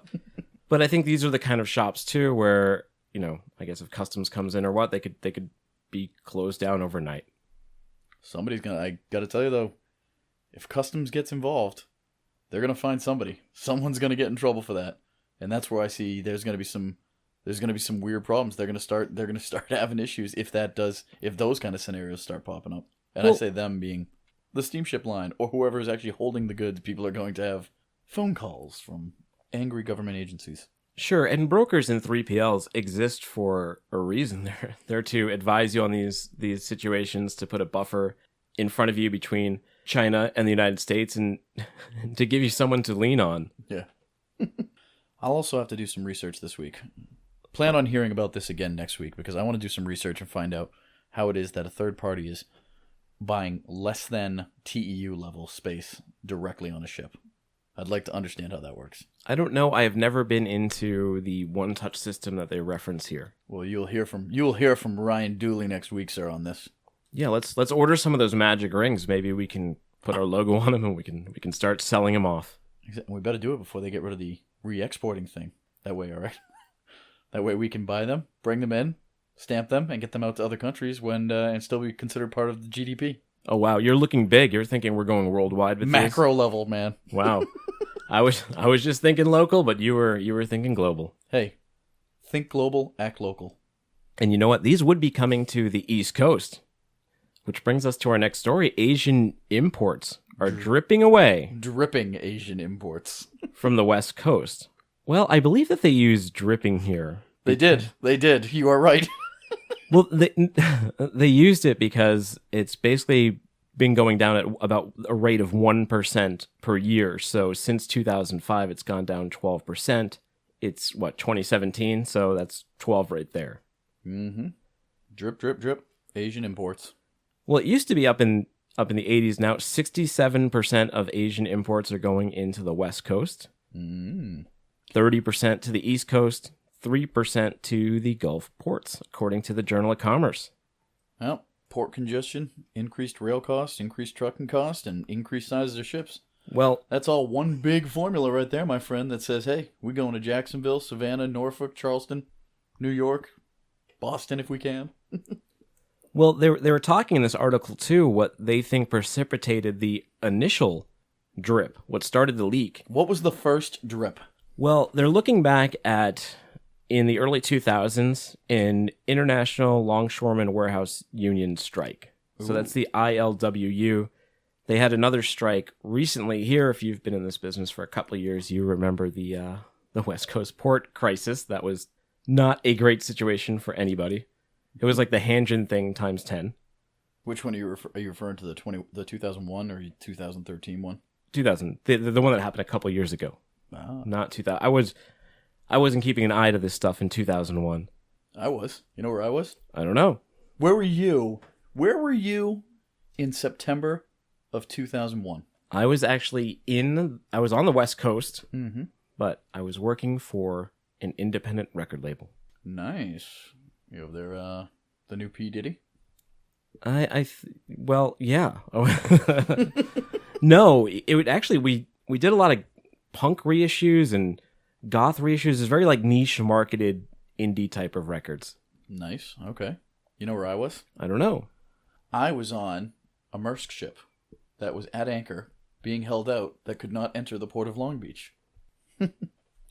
But I think these are the kind of shops too where, I guess if customs comes in or what, they could be closed down overnight. I gotta tell you though, if customs gets involved, they're gonna find somebody. Someone's gonna get in trouble for that. And that's where I see there's gonna be some weird problems. They're gonna start having issues if those kind of scenarios start popping up. And I say them being the steamship line or whoever is actually holding the goods. People are going to have phone calls from angry government agencies. Sure, and brokers and 3PLs exist for a reason. They're to advise you on these situations, to put a buffer in front of you between China and the United States, and to give you someone to lean on. Yeah. I'll also have to do some research this week. Plan on hearing about this again next week, because I want to do some research and find out how it is that a third party is buying less than TEU level space directly on a ship. I'd like to understand how that works. I don't know. I have never been into the one-touch system that they reference here. Well, you'll hear from Ryan Dooley next week, sir, on this. Yeah, let's order some of those magic rings. Maybe we can put our logo on them and we can start selling them off. We better do it before they get rid of the re-exporting thing. That way, all right? That way we can buy them, bring them in, stamp them, and get them out to other countries and still be considered part of the GDP. Oh, wow. You're looking big. You're thinking we're going worldwide with macro level, man. Wow. I was just thinking local, but you were thinking global. Hey, think global, act local. And you know what? These would be coming to the East Coast, which brings us to our next story. Asian imports are dripping away. Dripping Asian imports. From the West Coast. Well, I believe that they use dripping here. They did. You are right. Well, they used it because it's basically been going down at about a rate of 1% per year. So since 2005, it's gone down 12%. It's 2017, so that's 12 right there. Mm-hmm. Drip, drip, drip. Asian imports. Well, it used to be up in the 80s. Now 67% of Asian imports are going into the West Coast. 30% to the East Coast. 3% to the Gulf ports, according to the Journal of Commerce. Well, port congestion, increased rail costs, increased trucking costs, and increased sizes of ships. Well, that's all one big formula right there, my friend, that says, hey, we're going to Jacksonville, Savannah, Norfolk, Charleston, New York, Boston if we can. Well, they were talking in this article, too, what they think precipitated the initial drip, what started the leak. What was the first drip? Well, they're looking back at, in the early 2000s, an International Longshoremen Warehouse Union strike. So that's the ILWU. They had another strike recently here. If you've been in this business for a couple of years, you remember the West Coast port crisis. That was not a great situation for anybody. It was like the Hanjin thing times 10. Which one are you referring to? The 2001 or 2013 one? 2000. The one that happened a couple of years ago. Not 2000. I wasn't keeping an eye to this stuff in 2001. I was. You know where I was? I don't know. Where were you? Where were you in September of 2001? I was actually I was on the West Coast, but I was working for an independent record label. Nice. You over there, the new P. Diddy? Well, yeah. No, it would actually, we did a lot of punk reissues and goth reissues. It's very like niche marketed indie type of records. Nice. Okay. You know where I was? I don't know. I was on a Maersk ship that was at anchor, being held out, that could not enter the port of Long Beach.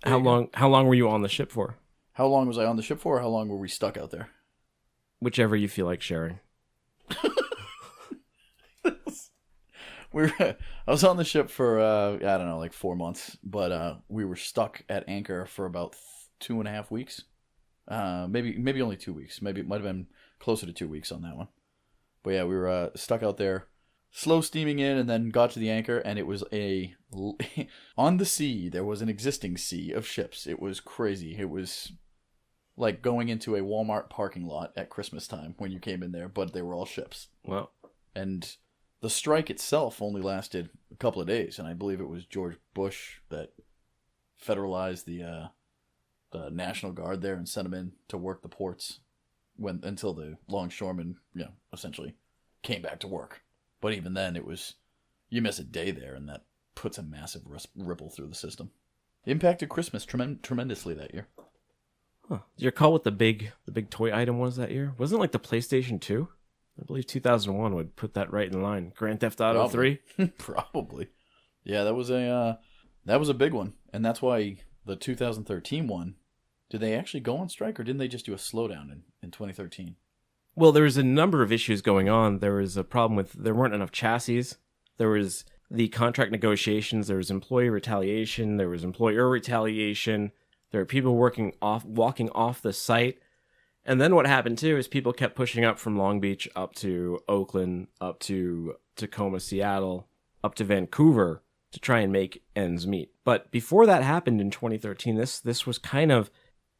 How long were you on the ship for? How long was I on the ship for, or how long were we stuck out there? Whichever you feel like sharing. I was on the ship for, I don't know, like 4 months, but we were stuck at anchor for about 2.5 weeks. Maybe only 2 weeks. Maybe it might have been closer to 2 weeks on that one. But yeah, we were stuck out there, slow steaming in, and then got to the anchor, and it was on the sea, there was an existing sea of ships. It was crazy. It was like going into a Walmart parking lot at Christmas time when you came in there, but they were all ships. Wow. And the strike itself only lasted a couple of days, and I believe it was George Bush that federalized the National Guard there and sent them in to work the ports until the longshoremen, essentially came back to work. But even then, you miss a day there, and that puts a massive ripple through the system. It impacted Christmas tremendously that year. Huh. Do you recall what the big toy item was that year? Wasn't it like the PlayStation 2? I believe 2001 would put that right in line. Grand Theft Auto 3? Probably. Yeah, that was a big one. And that's why the 2013 one, did they actually go on strike, or didn't they just do a slowdown in 2013? Well, there was a number of issues going on. There was a problem with there weren't enough chassis. There was the contract negotiations. There was employee retaliation. There was employer retaliation. There were people walking off the site. And then what happened, too, is people kept pushing up from Long Beach up to Oakland, up to Tacoma, Seattle, up to Vancouver to try and make ends meet. But before that happened in 2013, this was kind of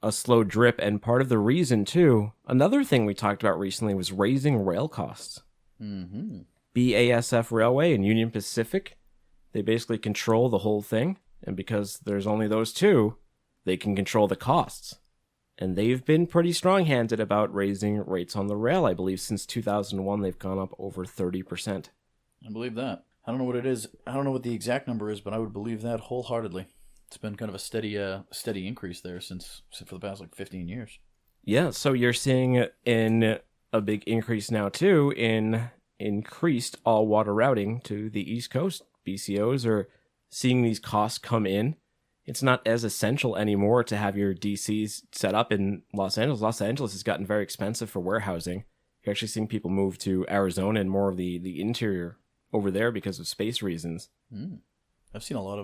a slow drip. And part of the reason, too, another thing we talked about recently was raising rail costs. Mm-hmm. BASF Railway and Union Pacific, they basically control the whole thing. And because there's only those two, they can control the costs. And they've been pretty strong-handed about raising rates on the rail. I believe since 2001, they've gone up over 30%. I believe that. I don't know what it is. I don't know what the exact number is, but I would believe that wholeheartedly. It's been kind of a steady increase there since for the past 15 years. Yeah, so you're seeing in a big increase now, too, in increased all-water routing to the East Coast. BCOs are seeing these costs come in. It's not as essential anymore to have your DCs set up in Los Angeles. Los Angeles has gotten very expensive for warehousing. You're actually seeing people move to Arizona and more of the interior over there because of space reasons. I've seen a lot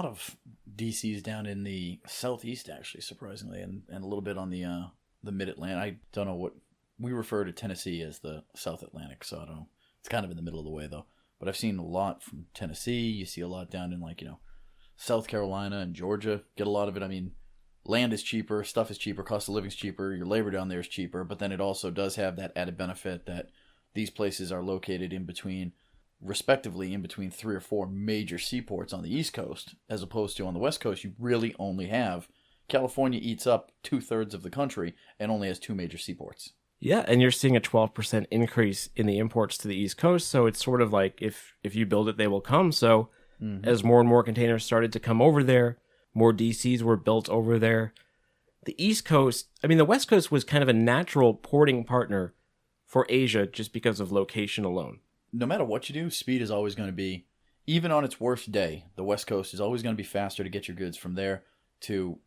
of DCs down in the southeast, actually, surprisingly, and a little bit on the mid-Atlantic. I don't know what we refer to Tennessee as the South Atlantic, so I don't know. It's kind of in the middle of the way though. But I've seen a lot from Tennessee. You see a lot down in South Carolina and Georgia. Get a lot of it. I mean, land is cheaper, stuff is cheaper, cost of living's cheaper, your labor down there is cheaper, but then it also does have that added benefit that these places are located respectively in between 3 or 4 major seaports on the East Coast, as opposed to on the West Coast, you really only have California eats up 2/3 of the country and only has 2 major seaports. Yeah, and you're seeing a 12% increase in the imports to the East Coast, so it's sort of like if you build it, they will come. So as more and more containers started to come over there, more DCs were built over there. The East Coast, the West Coast was kind of a natural porting partner for Asia just because of location alone. No matter what you do, speed is always going to be, even on its worst day, the West Coast is always going to be faster to get your goods from there to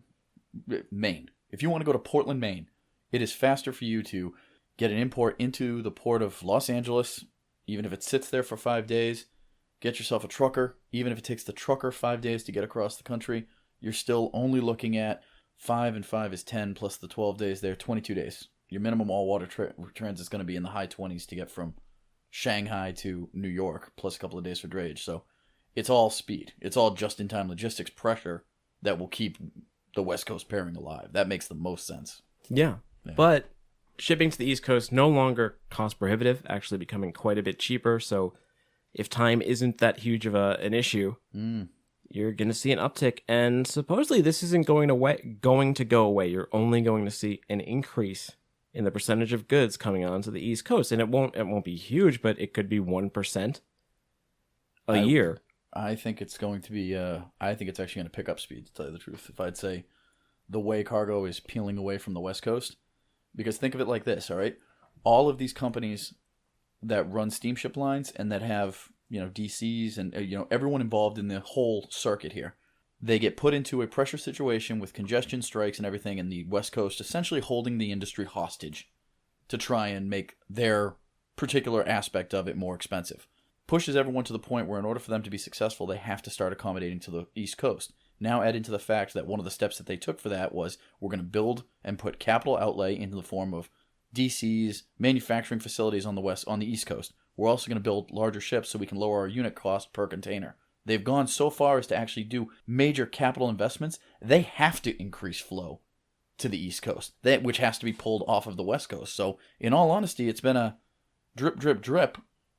Maine. If you want to go to Portland, Maine, it is faster for you to get an import into the port of Los Angeles, even if it sits there for 5 days. Get yourself a trucker. Even if it takes the trucker 5 days to get across the country, you're still only looking at 5 and 5 is 10 plus the 12 days there, 22 days. Your minimum all-water transit is going to be in the high 20s to get from Shanghai to New York, plus a couple of days for drayage. So it's all speed. It's all just-in-time logistics pressure that will keep the West Coast pairing alive. That makes the most sense. Yeah. But shipping to the East Coast no longer cost prohibitive, actually becoming quite a bit cheaper. So if time isn't that huge of an issue, you're going to see an uptick. And supposedly this isn't going to go away. You're only going to see an increase in the percentage of goods coming onto the East Coast. And it won't be huge, but it could be 1% a year. I think it's going to be, I think it's actually going to pick up speed, to tell you the truth. If I'd say the way cargo is peeling away from the West Coast, because think of it like this, all right? All of these companies that run steamship lines and that have, DCs and, everyone involved in the whole circuit here. They get put into a pressure situation with congestion strikes and everything in the West Coast, essentially holding the industry hostage to try and make their particular aspect of it more expensive. Pushes everyone to the point where in order for them to be successful, they have to start accommodating to the East Coast. Now add into the fact that one of the steps that they took for that was we're going to build and put capital outlay into the form of DCs, manufacturing facilities on the East Coast. We're also going to build larger ships so we can lower our unit cost per container. They've gone so far as to actually do major capital investments. They have to increase flow to the East Coast, which has to be pulled off of the West Coast. So in all honesty, it's been a drip, drip, drip.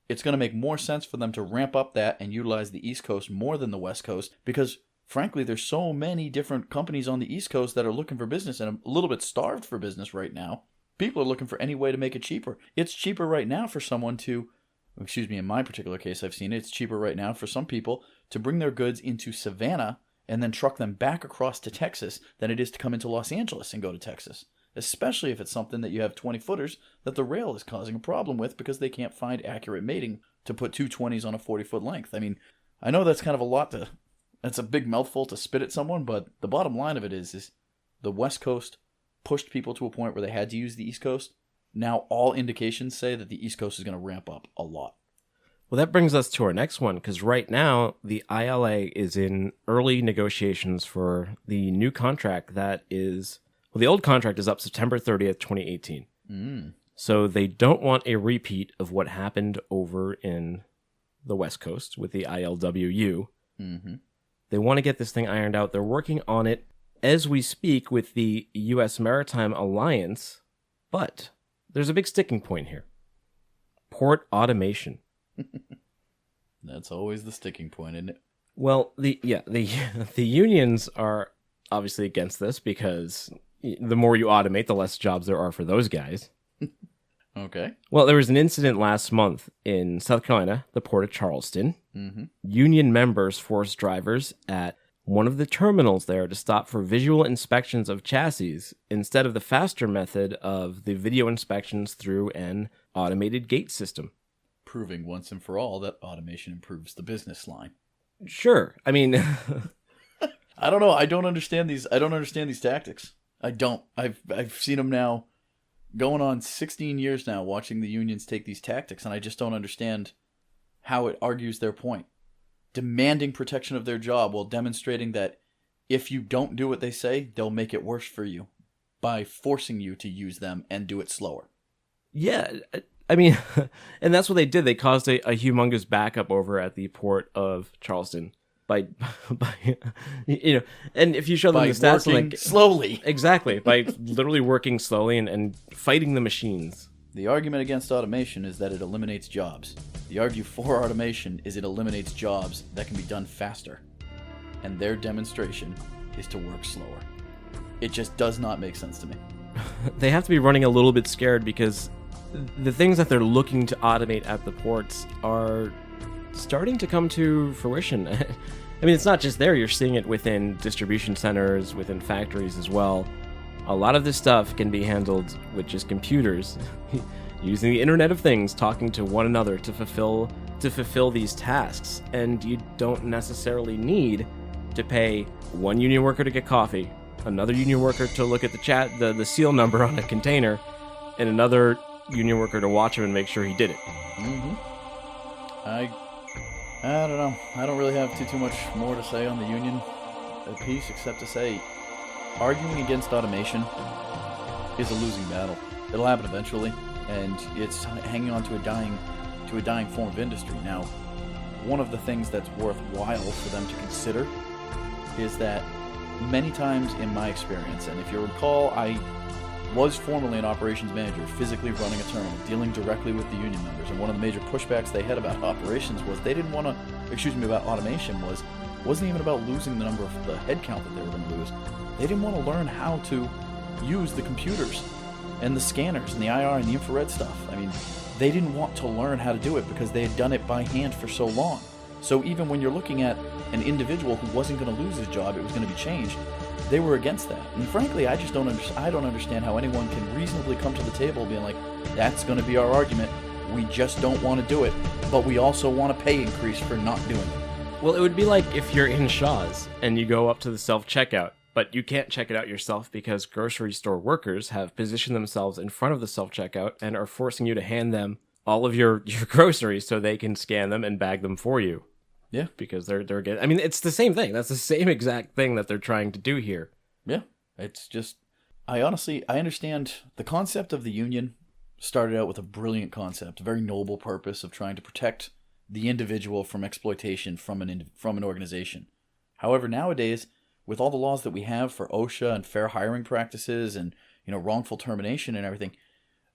It's going to make more sense for them to ramp up that and utilize the East Coast more than the West Coast because, frankly, there's so many different companies on the East Coast that are looking for business and a little bit starved for business right now. People are looking for any way to make it cheaper. It's cheaper right now for someone to, in my particular case, I've seen it, it's cheaper right now for some people to bring their goods into Savannah and then truck them back across to Texas than it is to come into Los Angeles and go to Texas. Especially if it's something that you have 20-footers that the rail is causing a problem with because they can't find accurate mating to put two 20s on a 40-foot length. I mean, I know that's kind of that's a big mouthful to spit at someone, but the bottom line of it is the West Coast pushed people to a point where they had to use the East Coast. Now all indications say that the East Coast is going to ramp up a lot. Well, that brings us to our next one, because right now the ILA is in early negotiations for the new contract that is... Well, the old contract is up September 30th, 2018. So they don't want a repeat of what happened over in the West Coast with the ILWU. Mm-hmm. They want to get this thing ironed out. They're working on it as we speak with the U.S. Maritime Alliance, but there's a big sticking point here. Port automation. That's always the sticking point, isn't it? Well, the unions are obviously against this because the more you automate, the less jobs there are for those guys. Okay. Well, there was an incident last month in South Carolina, the port of Charleston. Mm-hmm. Union members forced drivers at one of the terminals there to stop for visual inspections of chassis instead of the faster method of the video inspections through an automated gate system. Proving once and for all that automation improves the business line. Sure. I mean... I don't know. I don't understand these tactics. I don't. I've seen them now going on 16 years now watching the unions take these tactics, and I just don't understand how it argues their point. Demanding protection of their job while demonstrating that if you don't do what they say, they'll make it worse for you by forcing you to use them and do it slower. Yeah, I mean, and that's what they did. They caused a humongous backup over at the port of Charleston. By and if you show them the stats, working slowly. Exactly, by literally working slowly and fighting the machines. The argument against automation is that it eliminates jobs. The argument for automation is it eliminates jobs that can be done faster. And their demonstration is to work slower. It just does not make sense to me. They have to be running a little bit scared because the things that they're looking to automate at the ports are starting to come to fruition. I mean, it's not just there. You're seeing it within distribution centers, within factories as well. A lot of this stuff can be handled with just computers, using the Internet of Things, talking to one another to fulfill these tasks. And you don't necessarily need to pay one union worker to get coffee, another union worker to look at the seal number on a container, and another union worker to watch him and make sure he did it. Mm-hmm. I don't know. I don't really have too much more to say on the union piece except to say arguing against automation is a losing battle. It'll happen eventually, and it's hanging on to a dying form of industry. Now, one of the things that's worthwhile for them to consider is that many times in my experience, and if you recall, I was formerly an operations manager, physically running a terminal, dealing directly with the union members. And one of the major pushbacks they had about operations was they didn't want to, about automation wasn't even about losing the number of the headcount that they were going to lose. They didn't want to learn how to use the computers and the scanners and the IR and the infrared stuff. I mean, they didn't want to learn how to do it because they had done it by hand for so long. So even when you're looking at an individual who wasn't going to lose his job, it was going to be changed, they were against that. And frankly, I don't understand how anyone can reasonably come to the table being like, that's going to be our argument. We just don't want to do it, but we also want a pay increase for not doing it. Well, it would be like if you're in Shaw's and you go up to the self-checkout, but you can't check it out yourself because grocery store workers have positioned themselves in front of the self-checkout and are forcing you to hand them all of your groceries so they can scan them and bag them for you. Yeah. Because they're getting... I mean, it's the same thing. That's the same exact thing that they're trying to do here. Yeah. It's just... I understand the concept of the union started out with a brilliant concept, a very noble purpose of trying to protect the individual from exploitation from an organization. However, nowadays, with all the laws that we have for OSHA and fair hiring practices and, wrongful termination and everything,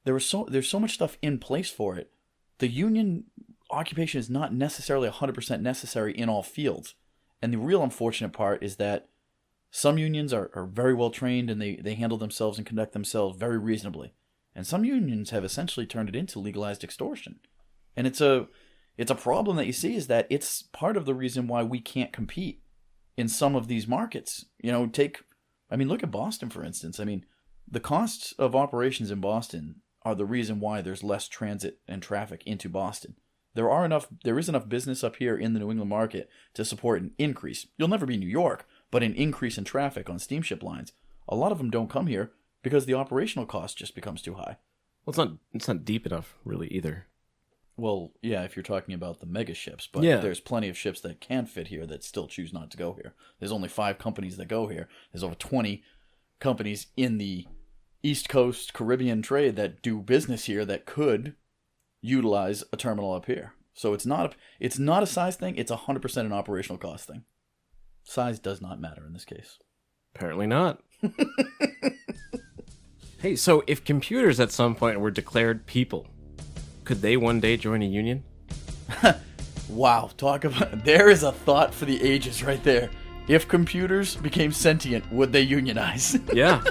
there's so much stuff in place for it. The union occupation is not necessarily 100% necessary in all fields. And the real unfortunate part is that some unions are very well trained and they handle themselves and conduct themselves very reasonably. And some unions have essentially turned it into legalized extortion. And it's a problem that you see is that it's part of the reason why we can't compete in some of these markets. Look at Boston, for instance. The costs of operations in Boston are the reason why there's less transit and traffic into Boston. There is enough business up here in the New England market to support an increase. You'll never be New York, but an increase in traffic on steamship lines. A lot of them don't come here because the operational cost just becomes too high. Well, it's not deep enough, really, either. Well, yeah, if you're talking about the mega ships, but there's plenty of ships that can fit here that still choose not to go here. There's only 5 companies that go here. There's over 20 companies in the East Coast Caribbean trade that do business here that could utilize a terminal up here. So it's not a size thing, it's 100% an operational cost thing. Size does not matter in this case. Apparently not. Hey, so if computers at some point were declared people, could they one day join a union? Wow, there is a thought for the ages right there. If computers became sentient, would they unionize? Yeah.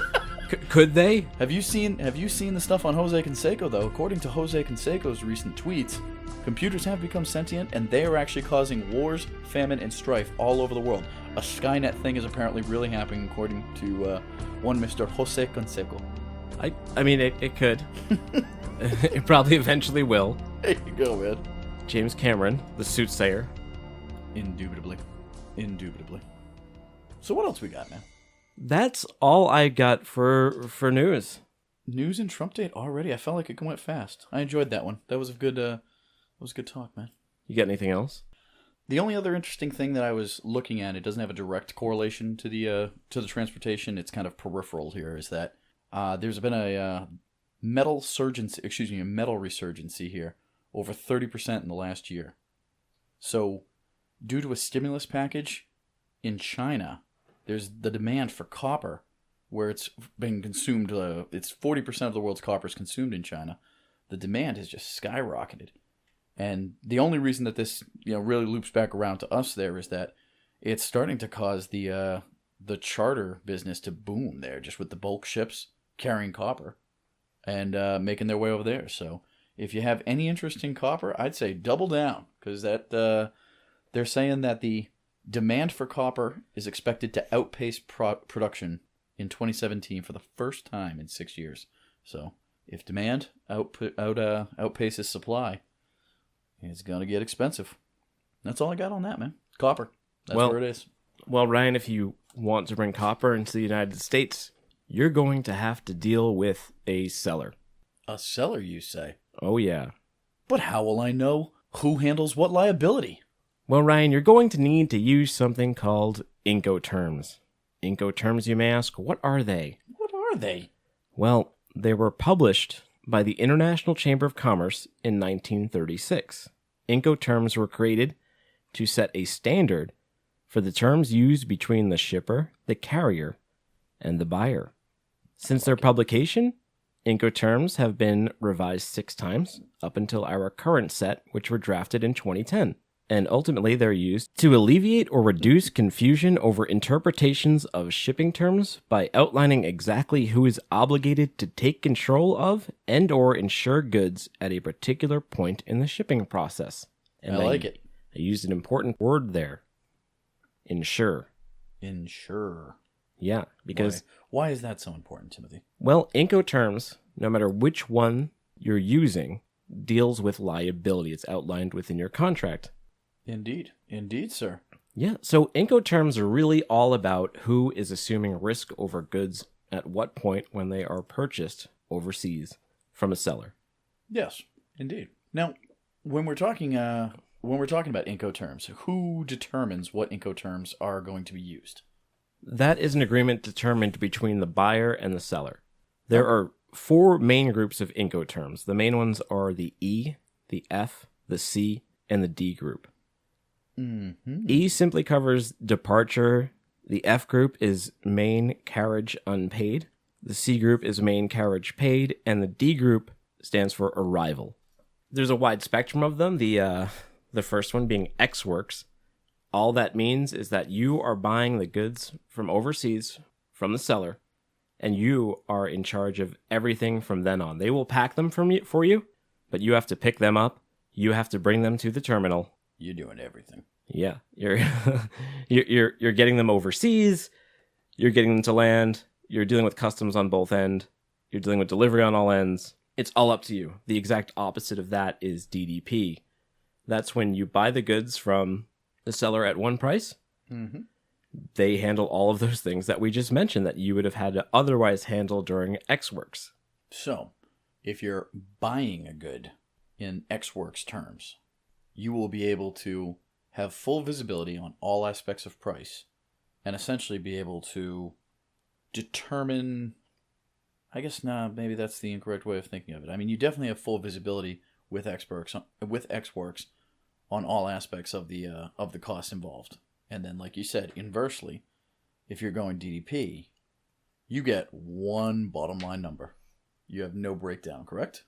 Could they? Have you seen the stuff on Jose Canseco, though? According to Jose Canseco's recent tweets, computers have become sentient, and they are actually causing wars, famine, and strife all over the world. A Skynet thing is apparently really happening, according to one Mr. Jose Canseco. It could. It probably eventually will. There you go, man. James Cameron, the soothsayer. Indubitably. So what else we got, man? That's all I got for news. News and Trump date already? I felt like it went fast. I enjoyed that one. That was a good talk, man. You got anything else? The only other interesting thing that I was looking at, it doesn't have a direct correlation to the transportation. It's kind of peripheral here. Is that there's been a metal resurgency here, over 30% in the last year. So, due to a stimulus package in China, there's the demand for copper, where it's being consumed. It's 40% of the world's copper is consumed in China. The demand has just skyrocketed. And the only reason that this really loops back around to us there is that it's starting to cause the charter business to boom there, just with the bulk ships carrying copper and making their way over there. So if you have any interest in copper, I'd say double down, because they're saying that the demand for copper is expected to outpace production in 2017 for the first time in 6 years. So if demand outpaces supply, it's going to get expensive. That's all I got on that, man. Copper. That's where it is. Well, Ryan, if you want to bring copper into the United States, you're going to have to deal with a seller. A seller, you say? Oh, yeah. But how will I know who handles what liability? Well, Ryan, you're going to need to use something called Incoterms. Incoterms, you may ask, what are they? What are they? Well, they were published by the International Chamber of Commerce in 1936. Incoterms were created to set a standard for the terms used between the shipper, the carrier, and the buyer. Since their publication, Incoterms have been revised 6 times up until our current set, which were drafted in 2010. And ultimately, they're used to alleviate or reduce confusion over interpretations of shipping terms by outlining exactly who is obligated to take control of and or insure goods at a particular point in the shipping process. And I like it. I used an important word there. Insure. Insure. Yeah, because... Why is that so important, Timothy? Well, Incoterms, no matter which one you're using, deals with liability. It's outlined within your contract. Indeed. Indeed, sir. Yeah, so Incoterms are really all about who is assuming risk over goods at what point when they are purchased overseas from a seller. Yes, indeed. Now, when we're talking about Incoterms, who determines what Incoterms are going to be used? That is an agreement determined between the buyer and the seller. There are 4 main groups of Incoterms. The main ones are the E, the F, the C, and the D group. Mm-hmm. E simply covers departure. The F group is main carriage unpaid. The C group is main carriage paid. And the D group stands for arrival. There's a wide spectrum of them. The first one being X works. All that means is that you are buying the goods from overseas from the seller, and you are in charge of everything from then on. They will pack them for you, but you have to pick them up. You have to bring them to the terminal. You're doing everything. Yeah, you're you're getting them overseas. You're getting them to land. You're dealing with customs on both ends. You're dealing with delivery on all ends. It's all up to you. The exact opposite of that is DDP. That's when you buy the goods from the seller at one price. Mm-hmm. They handle all of those things that we just mentioned that you would have had to otherwise handle during X Works. So, if you're buying a good in X Works terms, you will be able to have full visibility on all aspects of price and essentially be able to determine, I guess, maybe that's the incorrect way of thinking of it. I mean, you definitely have full visibility with X Works on all aspects of the costs involved. And then, like you said, inversely, if you're going DDP, you get one bottom line number. You have no breakdown, correct?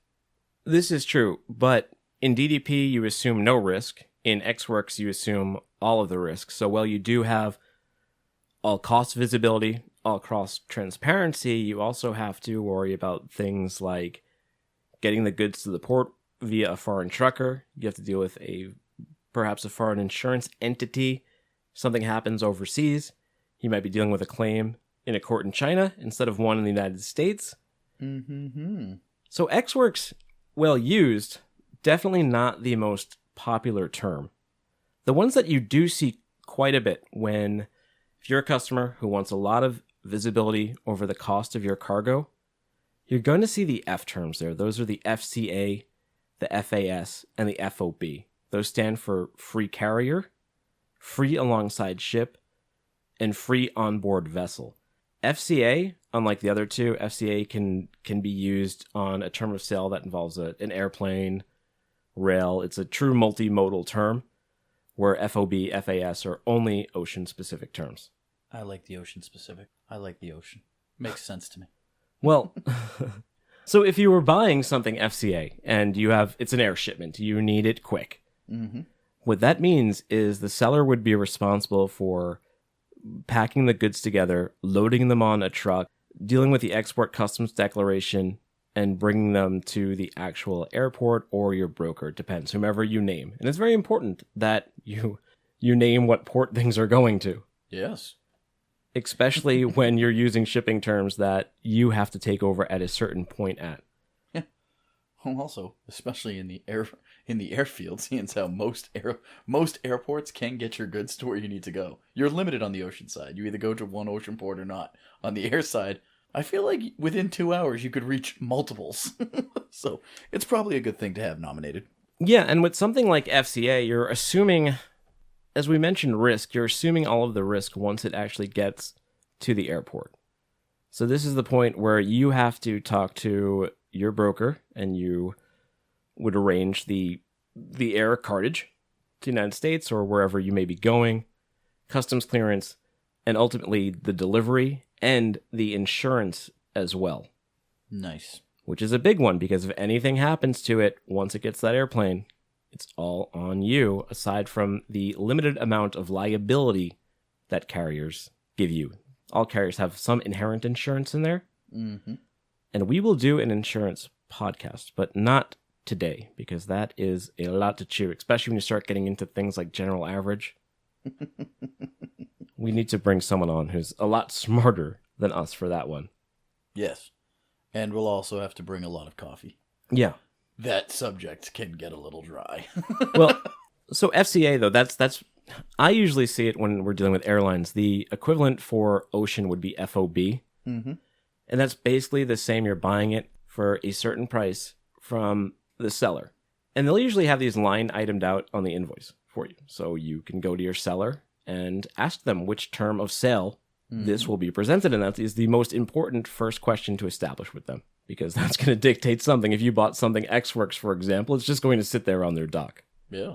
This is true, but in DDP, you assume no risk. In XWorks, you assume all of the risk. So while you do have all cost visibility, all cost transparency, you also have to worry about things like getting the goods to the port via a foreign trucker. You have to deal with perhaps a foreign insurance entity. Something happens overseas, you might be dealing with a claim in a court in China instead of one in the United States. Mm-hmm. So XWorks, well used, definitely not the most popular term. The ones that you do see quite a bit if you're a customer who wants a lot of visibility over the cost of your cargo, you're going to see the F terms there. Those are the FCA, the FAS, and the FOB. Those stand for free carrier, free alongside ship, and free onboard vessel. FCA, unlike the other two, FCA can be used on a term of sale that involves an airplane, rail. It's a true multimodal term, where FOB, FAS are only ocean-specific terms. I like the ocean specific. I like the ocean. Makes sense to me. Well, so if you were buying something FCA and it's an air shipment, you need it quick. Mm-hmm. What that means is the seller would be responsible for packing the goods together, loading them on a truck, dealing with the export customs declaration, and bringing them to the actual airport or your broker. It depends, whomever you name. And it's very important that you name what port things are going to. Yes. Especially when you're using shipping terms that you have to take over at a certain point at. Yeah. Well, also, especially in the airfield, seeing how most airports can get your goods to where you need to go. You're limited on the ocean side. You either go to one ocean port or not. On the air side, I feel like within 2 hours you could reach multiples. So it's probably a good thing to have nominated. Yeah, and with something like FCA, you're assuming, as we mentioned, risk. You're assuming all of the risk once it actually gets to the airport. So this is the point where you have to talk to your broker, and you would arrange the air cartage to the United States or wherever you may be going, customs clearance, and ultimately the delivery and the insurance as well. Nice. Which is a big one, because if anything happens to it once it gets that airplane, it's all on you, aside from the limited amount of liability that carriers give you. All carriers have some inherent insurance in there. Mm-hmm. And we will do an insurance podcast, but not today, because that is a lot to chew, especially when you start getting into things like general average. We need to bring someone on who's a lot smarter than us for that one. Yes. And we'll also have to bring a lot of coffee. Yeah. that subject can get a little dry. Well, so FCA though, that's I usually see it when we're dealing with airlines. The equivalent for ocean would be FOB. Mm-hmm. And that's basically the same. You're buying it for a certain price from the seller. And they'll usually have these line itemed out on the invoice for you. So you can go to your seller and ask them which term of sale this will be presented. And that is the most important first question to establish with them, because that's going to dictate something. If you bought something X Works, for example, it's just going to sit there on their dock. Yeah.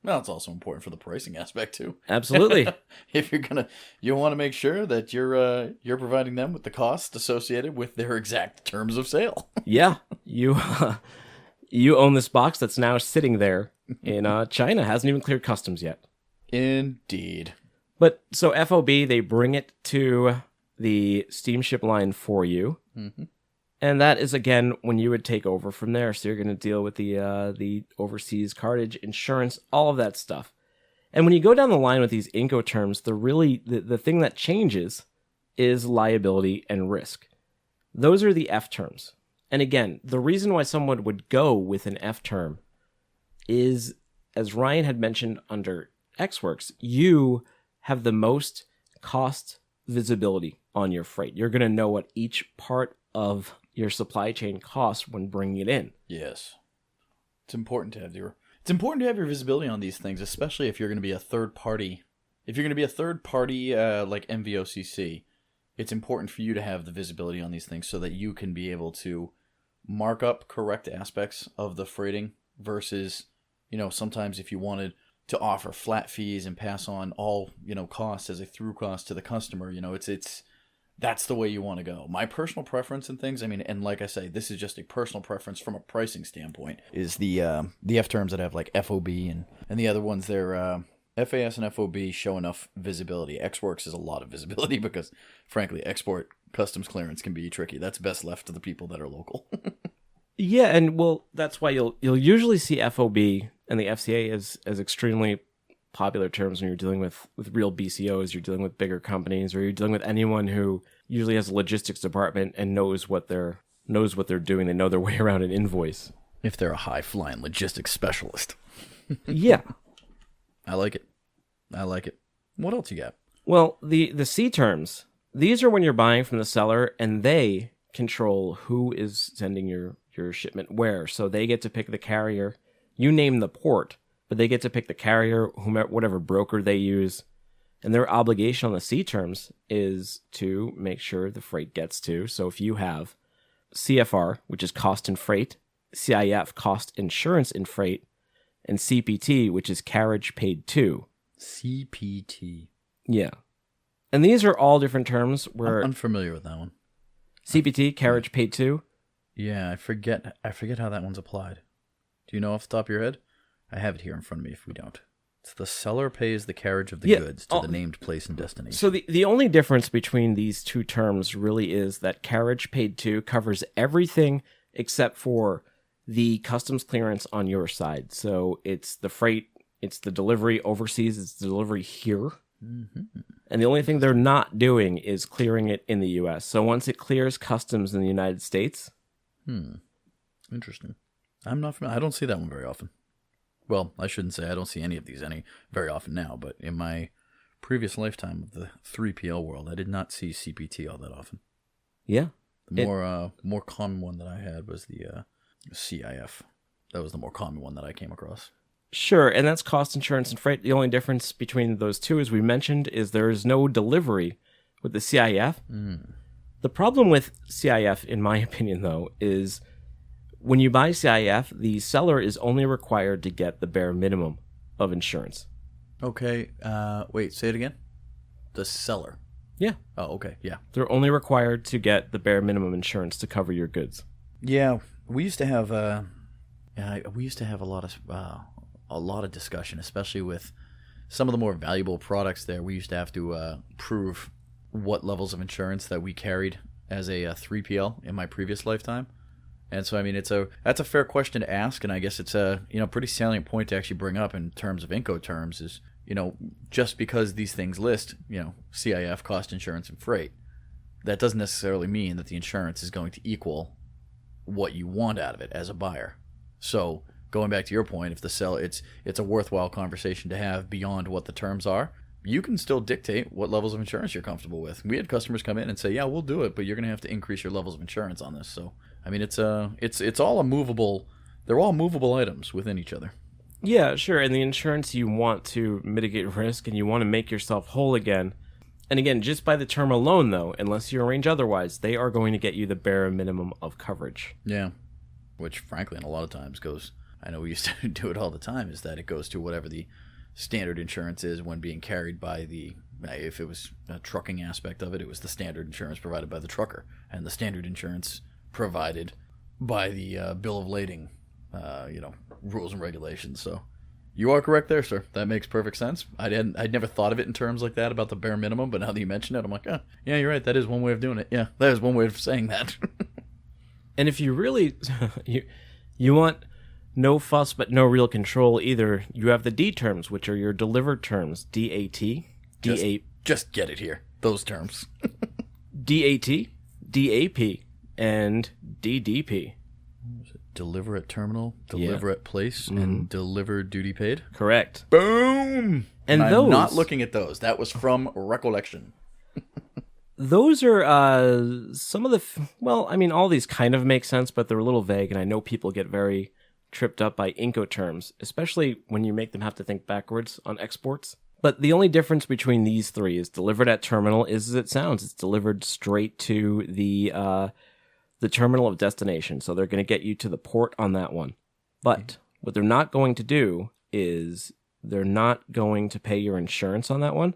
Well, it's also important for the pricing aspect too. Absolutely. If you want to make sure that you're providing them with the cost associated with their exact terms of sale. Yeah, you own this box that's now sitting there in China, hasn't even cleared customs yet. Indeed. But so FOB, they bring it to the steamship line for you. Mm-hmm. And that is, again, when you would take over from there. So you're going to deal with the overseas cartage, insurance, all of that stuff. And when you go down the line with these Incoterms, the thing that changes is liability and risk. Those are the F terms. And again, the reason why someone would go with an F term is, as Ryan had mentioned under X-Works, you have the most cost visibility on your freight. You're going to know what each part of your supply chain costs when bringing it in. Yes. It's important to have your visibility on these things, especially if you're going to be a third party. If you're going to be a third party like MVOCC, it's important for you to have the visibility on these things so that you can be able to mark up correct aspects of the freighting versus, sometimes if you wanted to offer flat fees and pass on all, costs as a through cost to the customer, that's the way you want to go. My personal preference and things, and like I say, this is just a personal preference from a pricing standpoint, is the F terms that have like FOB and the other ones, they're FAS and FOB show enough visibility. X-Works is a lot of visibility because, frankly, export customs clearance can be tricky. That's best left to the people that are local. Yeah, and that's why you'll usually see FOB and the FCA as extremely popular terms when you're dealing with real BCOs, you're dealing with bigger companies, or you're dealing with anyone who usually has a logistics department and knows what they're doing. They know their way around an invoice. If they're a high-flying logistics specialist. Yeah. I like it. What else you got? Well, the C terms, these are when you're buying from the seller and they control who is sending your shipment where. So they get to pick the carrier. You name the port, but they get to pick the carrier, whatever broker they use. And their obligation on the C terms is to make sure the freight gets to. So if you have CFR, which is cost and freight, CIF, cost insurance in freight, and CPT, which is carriage paid to. CPT. Yeah. And these are all different terms where... I'm unfamiliar with that one. CPT, carriage paid to. Yeah, I forget how that one's applied. Do you know off the top of your head? I have it here in front of me if we don't. It's the seller pays the carriage of the goods to the named place and destination. So the only difference between these two terms really is that carriage paid to covers everything except for the customs clearance on your side. So it's the freight, it's the delivery overseas, it's the delivery here. Mm-hmm. And the only thing they're not doing is clearing it in the U.S. So once it clears customs in the United States... Interesting. I'm not familiar. I don't see that one very often. Well, I shouldn't say I don't see any of these very often now, but in my previous lifetime of the 3PL world, I did not see CPT all that often. Yeah. The more common one that I had was the CIF. That was the more common one that I came across. Sure, and that's cost, insurance, and freight. The only difference between those two, as we mentioned, is there is no delivery with the CIF. The problem with CIF, in my opinion, though, is when you buy CIF, the seller is only required to get the bare minimum of insurance. Okay, wait, say it again? The seller? Yeah. Oh, okay, yeah. They're only required to get the bare minimum insurance to cover your goods. Yeah, we used to have a lot of discussion, especially with some of the more valuable products there. We used to have to prove what levels of insurance that we carried as a 3PL in my previous lifetime. And so, that's a fair question to ask, and I guess it's a pretty salient point to actually bring up in terms of Incoterms is, just because these things list, CIF, cost, insurance, and freight, that doesn't necessarily mean that the insurance is going to equal what you want out of it as a buyer. So going back to your point, if the sell, it's a worthwhile conversation to have beyond what the terms are. You can still dictate what levels of insurance you're comfortable with. We had customers come in and say, "Yeah, we'll do it, but you're going to have to increase your levels of insurance on this." So, I mean, it's all a movable. They're all movable items within each other. Yeah, sure. And the insurance, you want to mitigate risk and you want to make yourself whole again. And again, just by the term alone, though, unless you arrange otherwise, they are going to get you the bare minimum of coverage. Yeah, which frankly, in a lot of times goes. I know we used to do it all the time. Is that it goes to whatever the standard insurance is when being carried by the, if it was a trucking aspect of it, it was the standard insurance provided by the trucker, and the standard insurance provided by the bill of lading, rules and regulations. So you are correct there, sir. That makes perfect sense. I'd never thought of it in terms like that about the bare minimum, but now that you mention it, I'm like, yeah, you're right. That is one way of doing it. Yeah, that is one way of saying that. And if you really, you want no fuss but no real control either, you have the D terms, which are your delivered terms. DAT, Just get it here. Those terms. DAT, DAP, and DDP. Deliver at terminal, deliver at place, and deliver duty paid. Correct. Boom! And I'm those, not looking at those. That was from recollection. those are some of the, all these kind of make sense, but they're a little vague, and I know people get very tripped up by Incoterms, especially when you make them have to think backwards on exports. But the only difference between these three is delivered at terminal is as it sounds. It's delivered straight to the terminal of destination. So they're going to get you to the port on that one. But what they're not going to do is they're not going to pay your insurance on that one.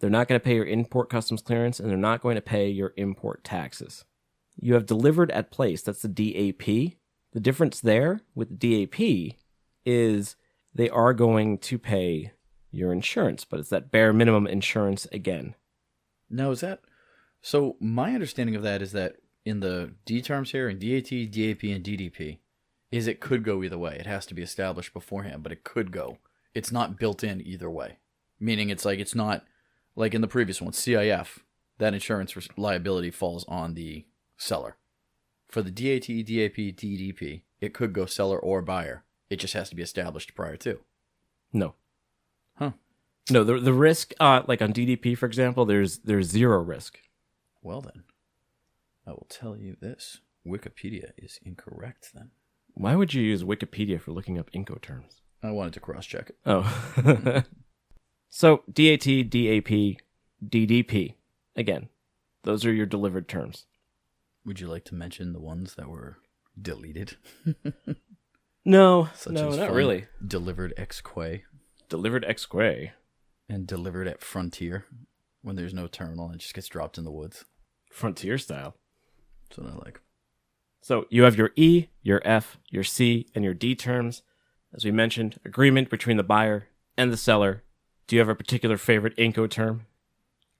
They're not going to pay your import customs clearance, and they're not going to pay your import taxes. You have delivered at place. That's the DAP. The difference there with the DAP is they are going to pay your insurance, but it's that bare minimum insurance again. Now, is that... So my understanding of that is that in the D terms here, in DAT, DAP, and DDP, is it could go either way. It has to be established beforehand, but it could go. It's not built in either way. Meaning it's not... Like in the previous one, CIF, that insurance liability falls on the seller. For the DAT, DAP, DDP, it could go seller or buyer. It just has to be established prior to. No. Huh. No, the risk, like on DDP, for example, there's zero risk. Well then, I will tell you this. Wikipedia is incorrect then. Why would you use Wikipedia for looking up Incoterms? I wanted to cross-check it. Oh. So, DAT, DAP, DDP. Again, those are your delivered terms. Would you like to mention the ones that were deleted? No, Such no, as not really. Delivered ex quay. Delivered ex quay. And delivered at frontier, when there's no terminal and it just gets dropped in the woods. Frontier style. That's what I like. So, you have your E, your F, your C, and your D terms. As we mentioned, agreement between the buyer and the seller. Do you have a particular favorite Incoterm?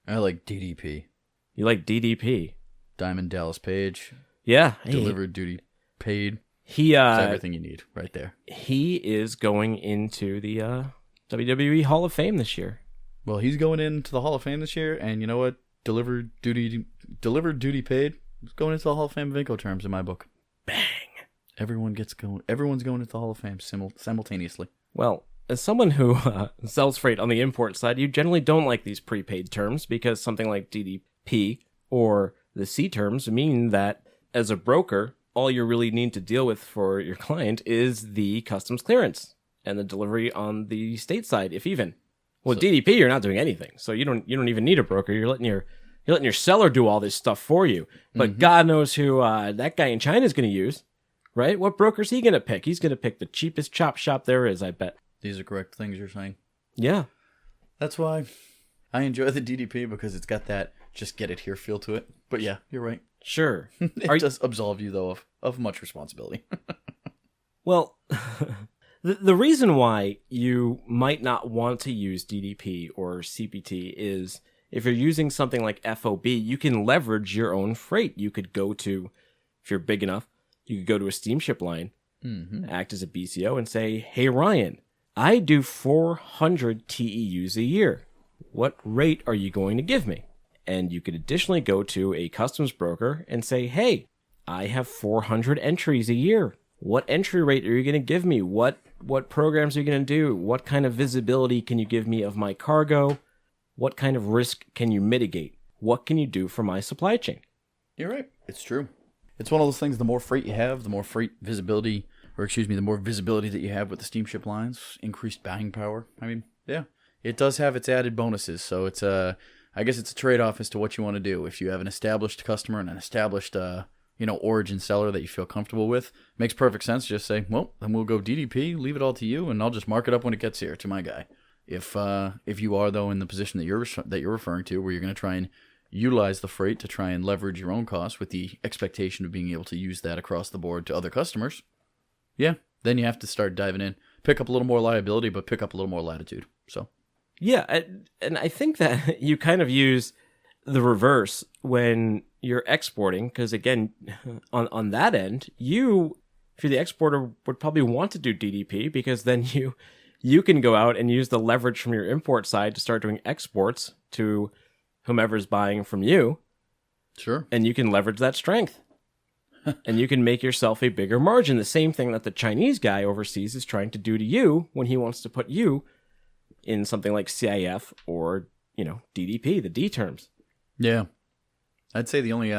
I like DDP. You like DDP? Diamond Dallas Page. Yeah. Delivered duty paid. It's everything you need right there. He is going into the WWE Hall of Fame this year. Well, he's going into the Hall of Fame this year, and you know what? Delivered duty paid. He's going into the Hall of Fame of Incoterms in my book. Bang! Everyone's going into the Hall of Fame simultaneously. Well, as someone who sells freight on the import side, you generally don't like these prepaid terms because something like DDP or the C terms mean that as a broker, all you really need to deal with for your client is the customs clearance and the delivery on the state side, if even. Well, DDP, you're not doing anything, so you don't even need a broker. You're letting your seller do all this stuff for you. But God knows who that guy in China is going to use, right? What broker's he going to pick? He's going to pick the cheapest chop shop there is, I bet. These are correct things you're saying. Yeah. That's why I enjoy the DDP, because it's got that just get it here feel to it. But yeah, you're right. Sure. It does absolve you, though, of much responsibility. Well, the reason why you might not want to use DDP or CPT is if you're using something like FOB, you can leverage your own freight. You could go to, if you're big enough, you could go to a steamship line, act as a BCO and say, hey, Ryan, I do 400 TEUs a year. What rate are you going to give me? And you could additionally go to a customs broker and say, hey, I have 400 entries a year. what entry rate are you going to give me? What programs are you going to do? What kind of visibility can you give me of my cargo? What kind of risk can you mitigate? What can you do for my supply chain? You're right. It's true. It's one of those things, the more freight you have, the more freight visibility, the more visibility that you have with the steamship lines, increased buying power. I mean, yeah, it does have its added bonuses. So it's I guess it's a trade-off as to what you want to do. If you have an established customer and an established, origin seller that you feel comfortable with, makes perfect sense. Just say, well, then we'll go DDP, leave it all to you, and I'll just mark it up when it gets here to my guy. If you are, though, in the position that you're referring to, where you're going to try and utilize the freight to try and leverage your own costs with the expectation of being able to use that across the board to other customers, yeah, then you have to start diving in. Pick up a little more liability, but pick up a little more latitude. So, yeah, and I think that you kind of use the reverse when you're exporting, because again, on that end, if you're the exporter, would probably want to do DDP, because then you can go out and use the leverage from your import side to start doing exports to whomever's buying from you. Sure. And you can leverage that strength. And you can make yourself a bigger margin. The same thing that the Chinese guy overseas is trying to do to you when he wants to put you in something like CIF or, DDP, the D terms. Yeah. I'd say the only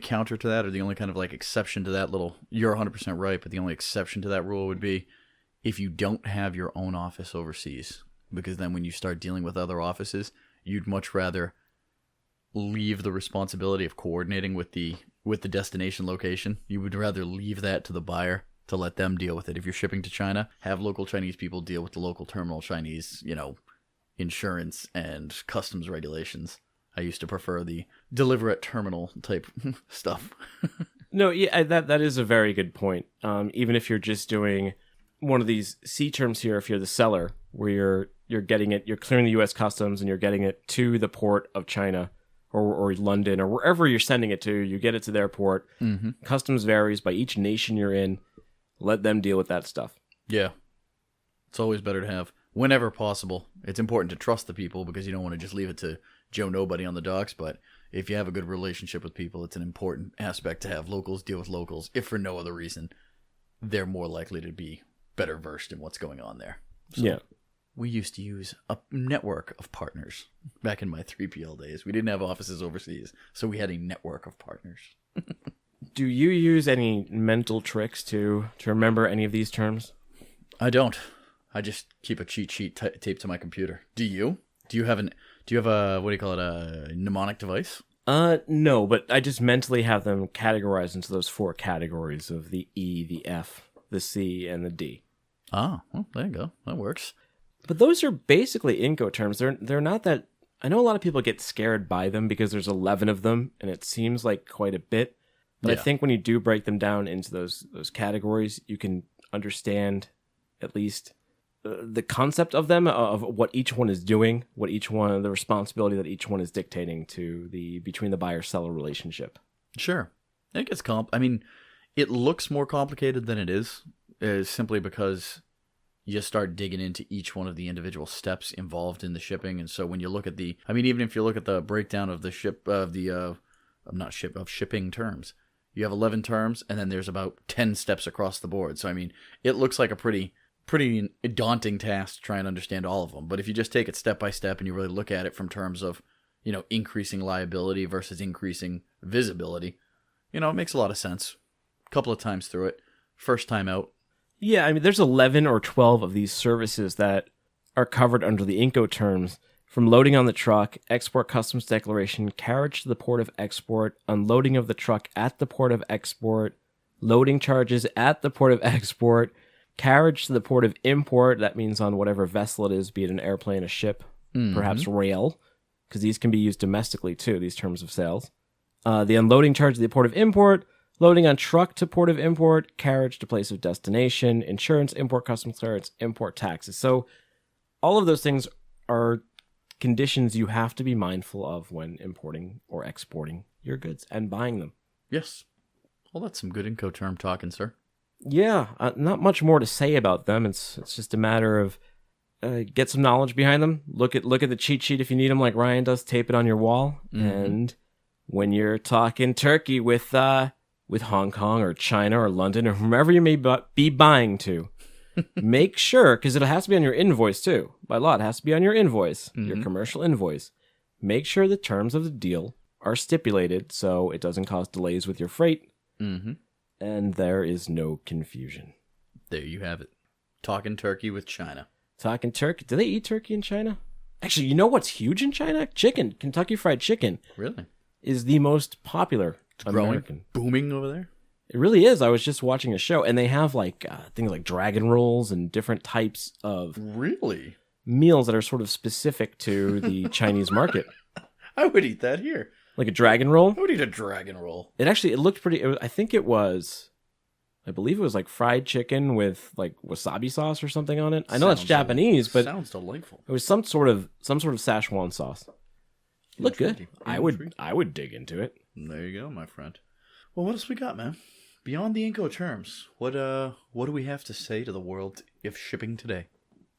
counter to that, or the only kind of like exception to that you're 100% right, but the only exception to that rule would be if you don't have your own office overseas, because then when you start dealing with other offices, you'd much rather leave the responsibility of coordinating with the destination location. You would rather leave that to the buyer to let them deal with it. If you're shipping to China, have local Chinese people deal with the local terminal Chinese, insurance and customs regulations. I used to prefer the deliver at terminal type stuff. No, yeah, that is a very good point. Even if you're just doing one of these C terms here, if you're the seller, where you're getting it, you're clearing the U.S. customs and you're getting it to the port of China or London or wherever you're sending it to, you get it to their port. Mm-hmm. Customs varies by each nation you're in. Let them deal with that stuff. Yeah. It's always better to have, whenever possible. It's important to trust the people, because you don't want to just leave it to Joe Nobody on the docks. But if you have a good relationship with people, it's an important aspect to have locals deal with locals. If for no other reason, they're more likely to be better versed in what's going on there. So, yeah. We used to use a network of partners back in my 3PL days. We didn't have offices overseas, so we had a network of partners. Do you use any mental tricks to remember any of these terms? I don't. I just keep a cheat sheet taped to my computer. Do you? Do you have a, what do you call it, a mnemonic device? No, but I just mentally have them categorized into those 4 categories of the E, the F, the C, and the D. Ah, well, there you go. That works. But those are basically Incoterms. They're not that... I know a lot of people get scared by them because there's 11 of them, and it seems like quite a bit. But yeah. I think when you do break them down into those categories, you can understand at least the concept of them, of what each one is doing, the responsibility that each one is dictating to between the buyer-seller relationship. Sure. It gets it looks more complicated than it is simply because you start digging into each one of the individual steps involved in the shipping. And so when you look at even if you look at the breakdown of the shipping terms, you have 11 terms, and then there's about 10 steps across the board. So, it looks like a pretty daunting task to try and understand all of them. But if you just take it step by step and you really look at it from terms of, increasing liability versus increasing visibility, it makes a lot of sense. A couple of times through it. First time out. Yeah, there's 11 or 12 of these services that are covered under the Incoterms, from loading on the truck, export customs declaration, carriage to the port of export, unloading of the truck at the port of export, loading charges at the port of export, carriage to the port of import. That means on whatever vessel it is, be it an airplane, a ship, perhaps rail, because these can be used domestically too, these terms of sales. The unloading charge to the port of import, loading on truck to port of import, carriage to place of destination, insurance, import customs clearance, import taxes. So all of those things are conditions you have to be mindful of when importing or exporting your goods and buying them. Yes. Well, that's some good Incoterm talking, sir. Yeah, not much more to say about them. It's just a matter of get some knowledge behind them. Look at the cheat sheet if you need them, like Ryan does. Tape it on your wall, and when you're talking turkey with with Hong Kong or China or London or whomever you may be buying to, make sure, because it has to be on your invoice too. By law, it has to be on your invoice, your commercial invoice. Make sure the terms of the deal are stipulated so it doesn't cause delays with your freight. And there is no confusion. There you have it. Talking turkey with China. Talking turkey. Do they eat turkey in China? Actually, you know what's huge in China? Chicken. Kentucky Fried Chicken. Really? Is the most popular American. Booming over there? It really is. I was just watching a show, and they have like things like dragon rolls and different types of Really? meals that are sort of specific to the Chinese market. I would eat that here. Like a dragon roll? I would eat a dragon roll. It looked pretty. I believe it was like fried chicken with like wasabi sauce or something on it. I know it's Japanese, but sounds delightful. it was some sort of Szechuan sauce. Looked good. I would dig into it. There you go, my friend. Well, what else we got, man? Beyond the Incoterms, what do we have to say to the world if shipping today?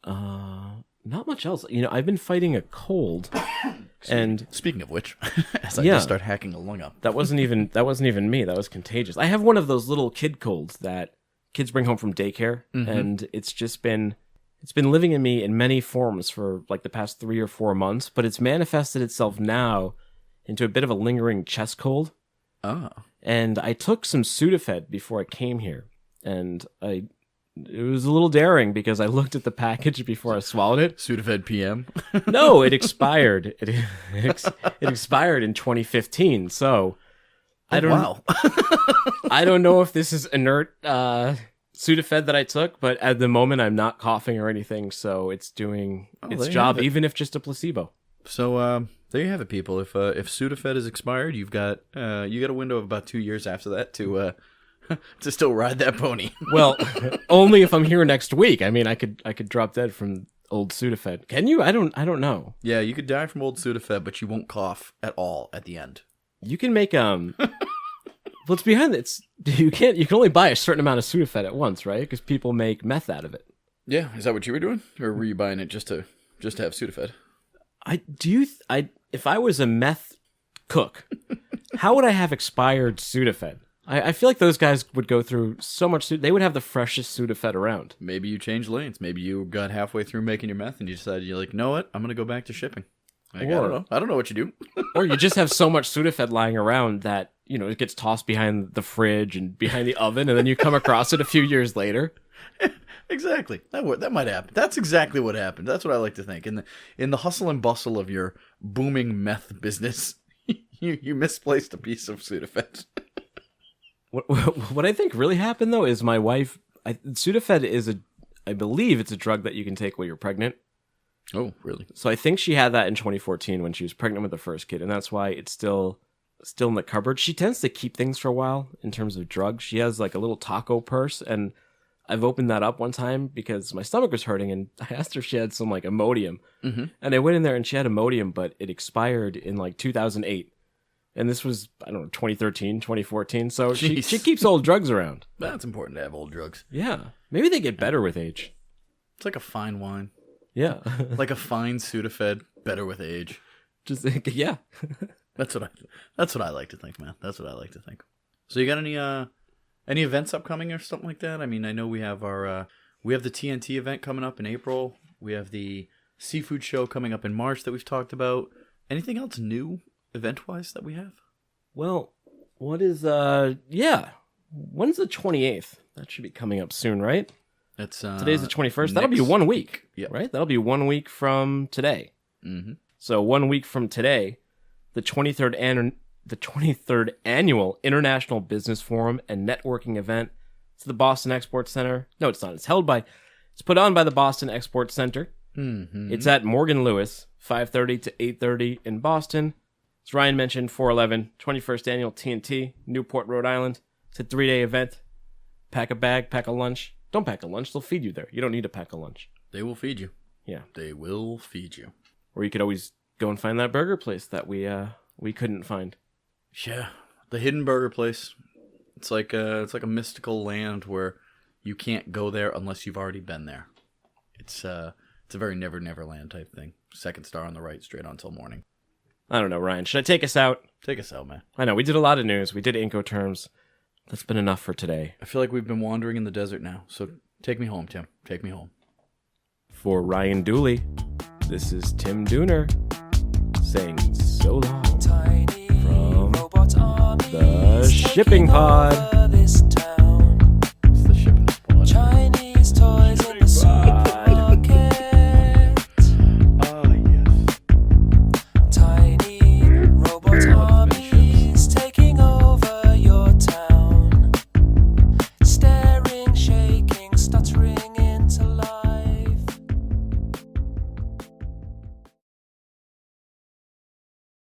Not much else. You know, I've been fighting a cold, and speaking of which, as I just start hacking a lung up, that wasn't even me. That was contagious. I have one of those little kid colds that kids bring home from daycare, and it's been living in me in many forms for like the past 3 or 4 months. But it's manifested itself now into a bit of a lingering chest cold. Oh. And I took some Sudafed before I came here, and it was a little daring because I looked at the package before I swallowed it. Sudafed PM? No, it expired. It expired in 2015. So I don't know if this is inert Sudafed that I took, but at the moment I'm not coughing or anything, so it's doing its job, even if just a placebo. So there you have it, people. If Sudafed is expired, you got a window of about 2 years after that to still ride that pony. Well, only if I'm here next week. I mean, I could drop dead from old Sudafed. Can you? I don't know. Yeah, you could die from old Sudafed, but you won't cough at all at the end. You can make what's behind it? You can only buy a certain amount of Sudafed at once, right? Because people make meth out of it. Yeah, is that what you were doing, or were you buying it just to have Sudafed? If I was a meth cook, how would I have expired Sudafed? I feel like those guys would go through so much. They would have the freshest Sudafed around. Maybe you changed lanes. Maybe you got halfway through making your meth and you decided you're like, know what? I'm gonna go back to shipping. I don't know what you do. Or you just have so much Sudafed lying around that it gets tossed behind the fridge and behind the oven, and then you come across it a few years later. Exactly. That might happen. That's exactly what happened. That's what I like to think. In the hustle and bustle of your booming meth business, you misplaced a piece of Sudafed. What I think really happened though is my wife. Sudafed I believe it's a drug that you can take while you're pregnant. Oh, really? So I think she had that in 2014 when she was pregnant with her first kid, and that's why it's still in the cupboard. She tends to keep things for a while in terms of drugs. She has like a little taco purse, and I've opened that up one time because my stomach was hurting, and I asked her if she had some like Imodium. And I went in there and she had Imodium, but it expired in like 2008. And this was, I don't know, 2013, 2014. So she keeps old drugs around. That's important to have old drugs. Yeah. Maybe they get better with age. It's like a fine wine. Yeah. Like a fine Sudafed, better with age. Just yeah. That's what I like to think, man. That's what I like to think. So you got any events upcoming or something like that? I mean, I know we have we have the TNT event coming up in April. We have the seafood show coming up in March that we've talked about. Anything else new event-wise that we have? Well, what is yeah. When's the 28th? That should be coming up soon, right? That's today's the 21st. That'll be 1 week. Yep. Right? That'll be 1 week from today. Mm-hmm. So 1 week from today, the 23rd annual International Business Forum and Networking event. It's the Boston Export Center. No, it's not. It's put on by the Boston Export Center. Mm-hmm. It's at Morgan Lewis, 5:30 to 8:30 in Boston. As Ryan mentioned, 411, 21st annual TNT, Newport, Rhode Island. It's a 3-day event. Pack a bag, pack a lunch. Don't pack a lunch. They'll feed you there. You don't need to pack a lunch. They will feed you. Yeah. They will feed you. Or you could always go and find that burger place that we couldn't find. Yeah. The hidden burger place. It's like a mystical land where you can't go there unless you've already been there. It's a very Never Never Land type thing. Second star on the right, straight on till morning. I don't know, Ryan. Should I take us out? Take us out, man. I know, we did a lot of news. We did Incoterms. That's been enough for today. I feel like we've been wandering in the desert now. So take me home, Tim. Take me home. For Ryan Dooley, this is Tim Dooner saying so long from the shipping pod.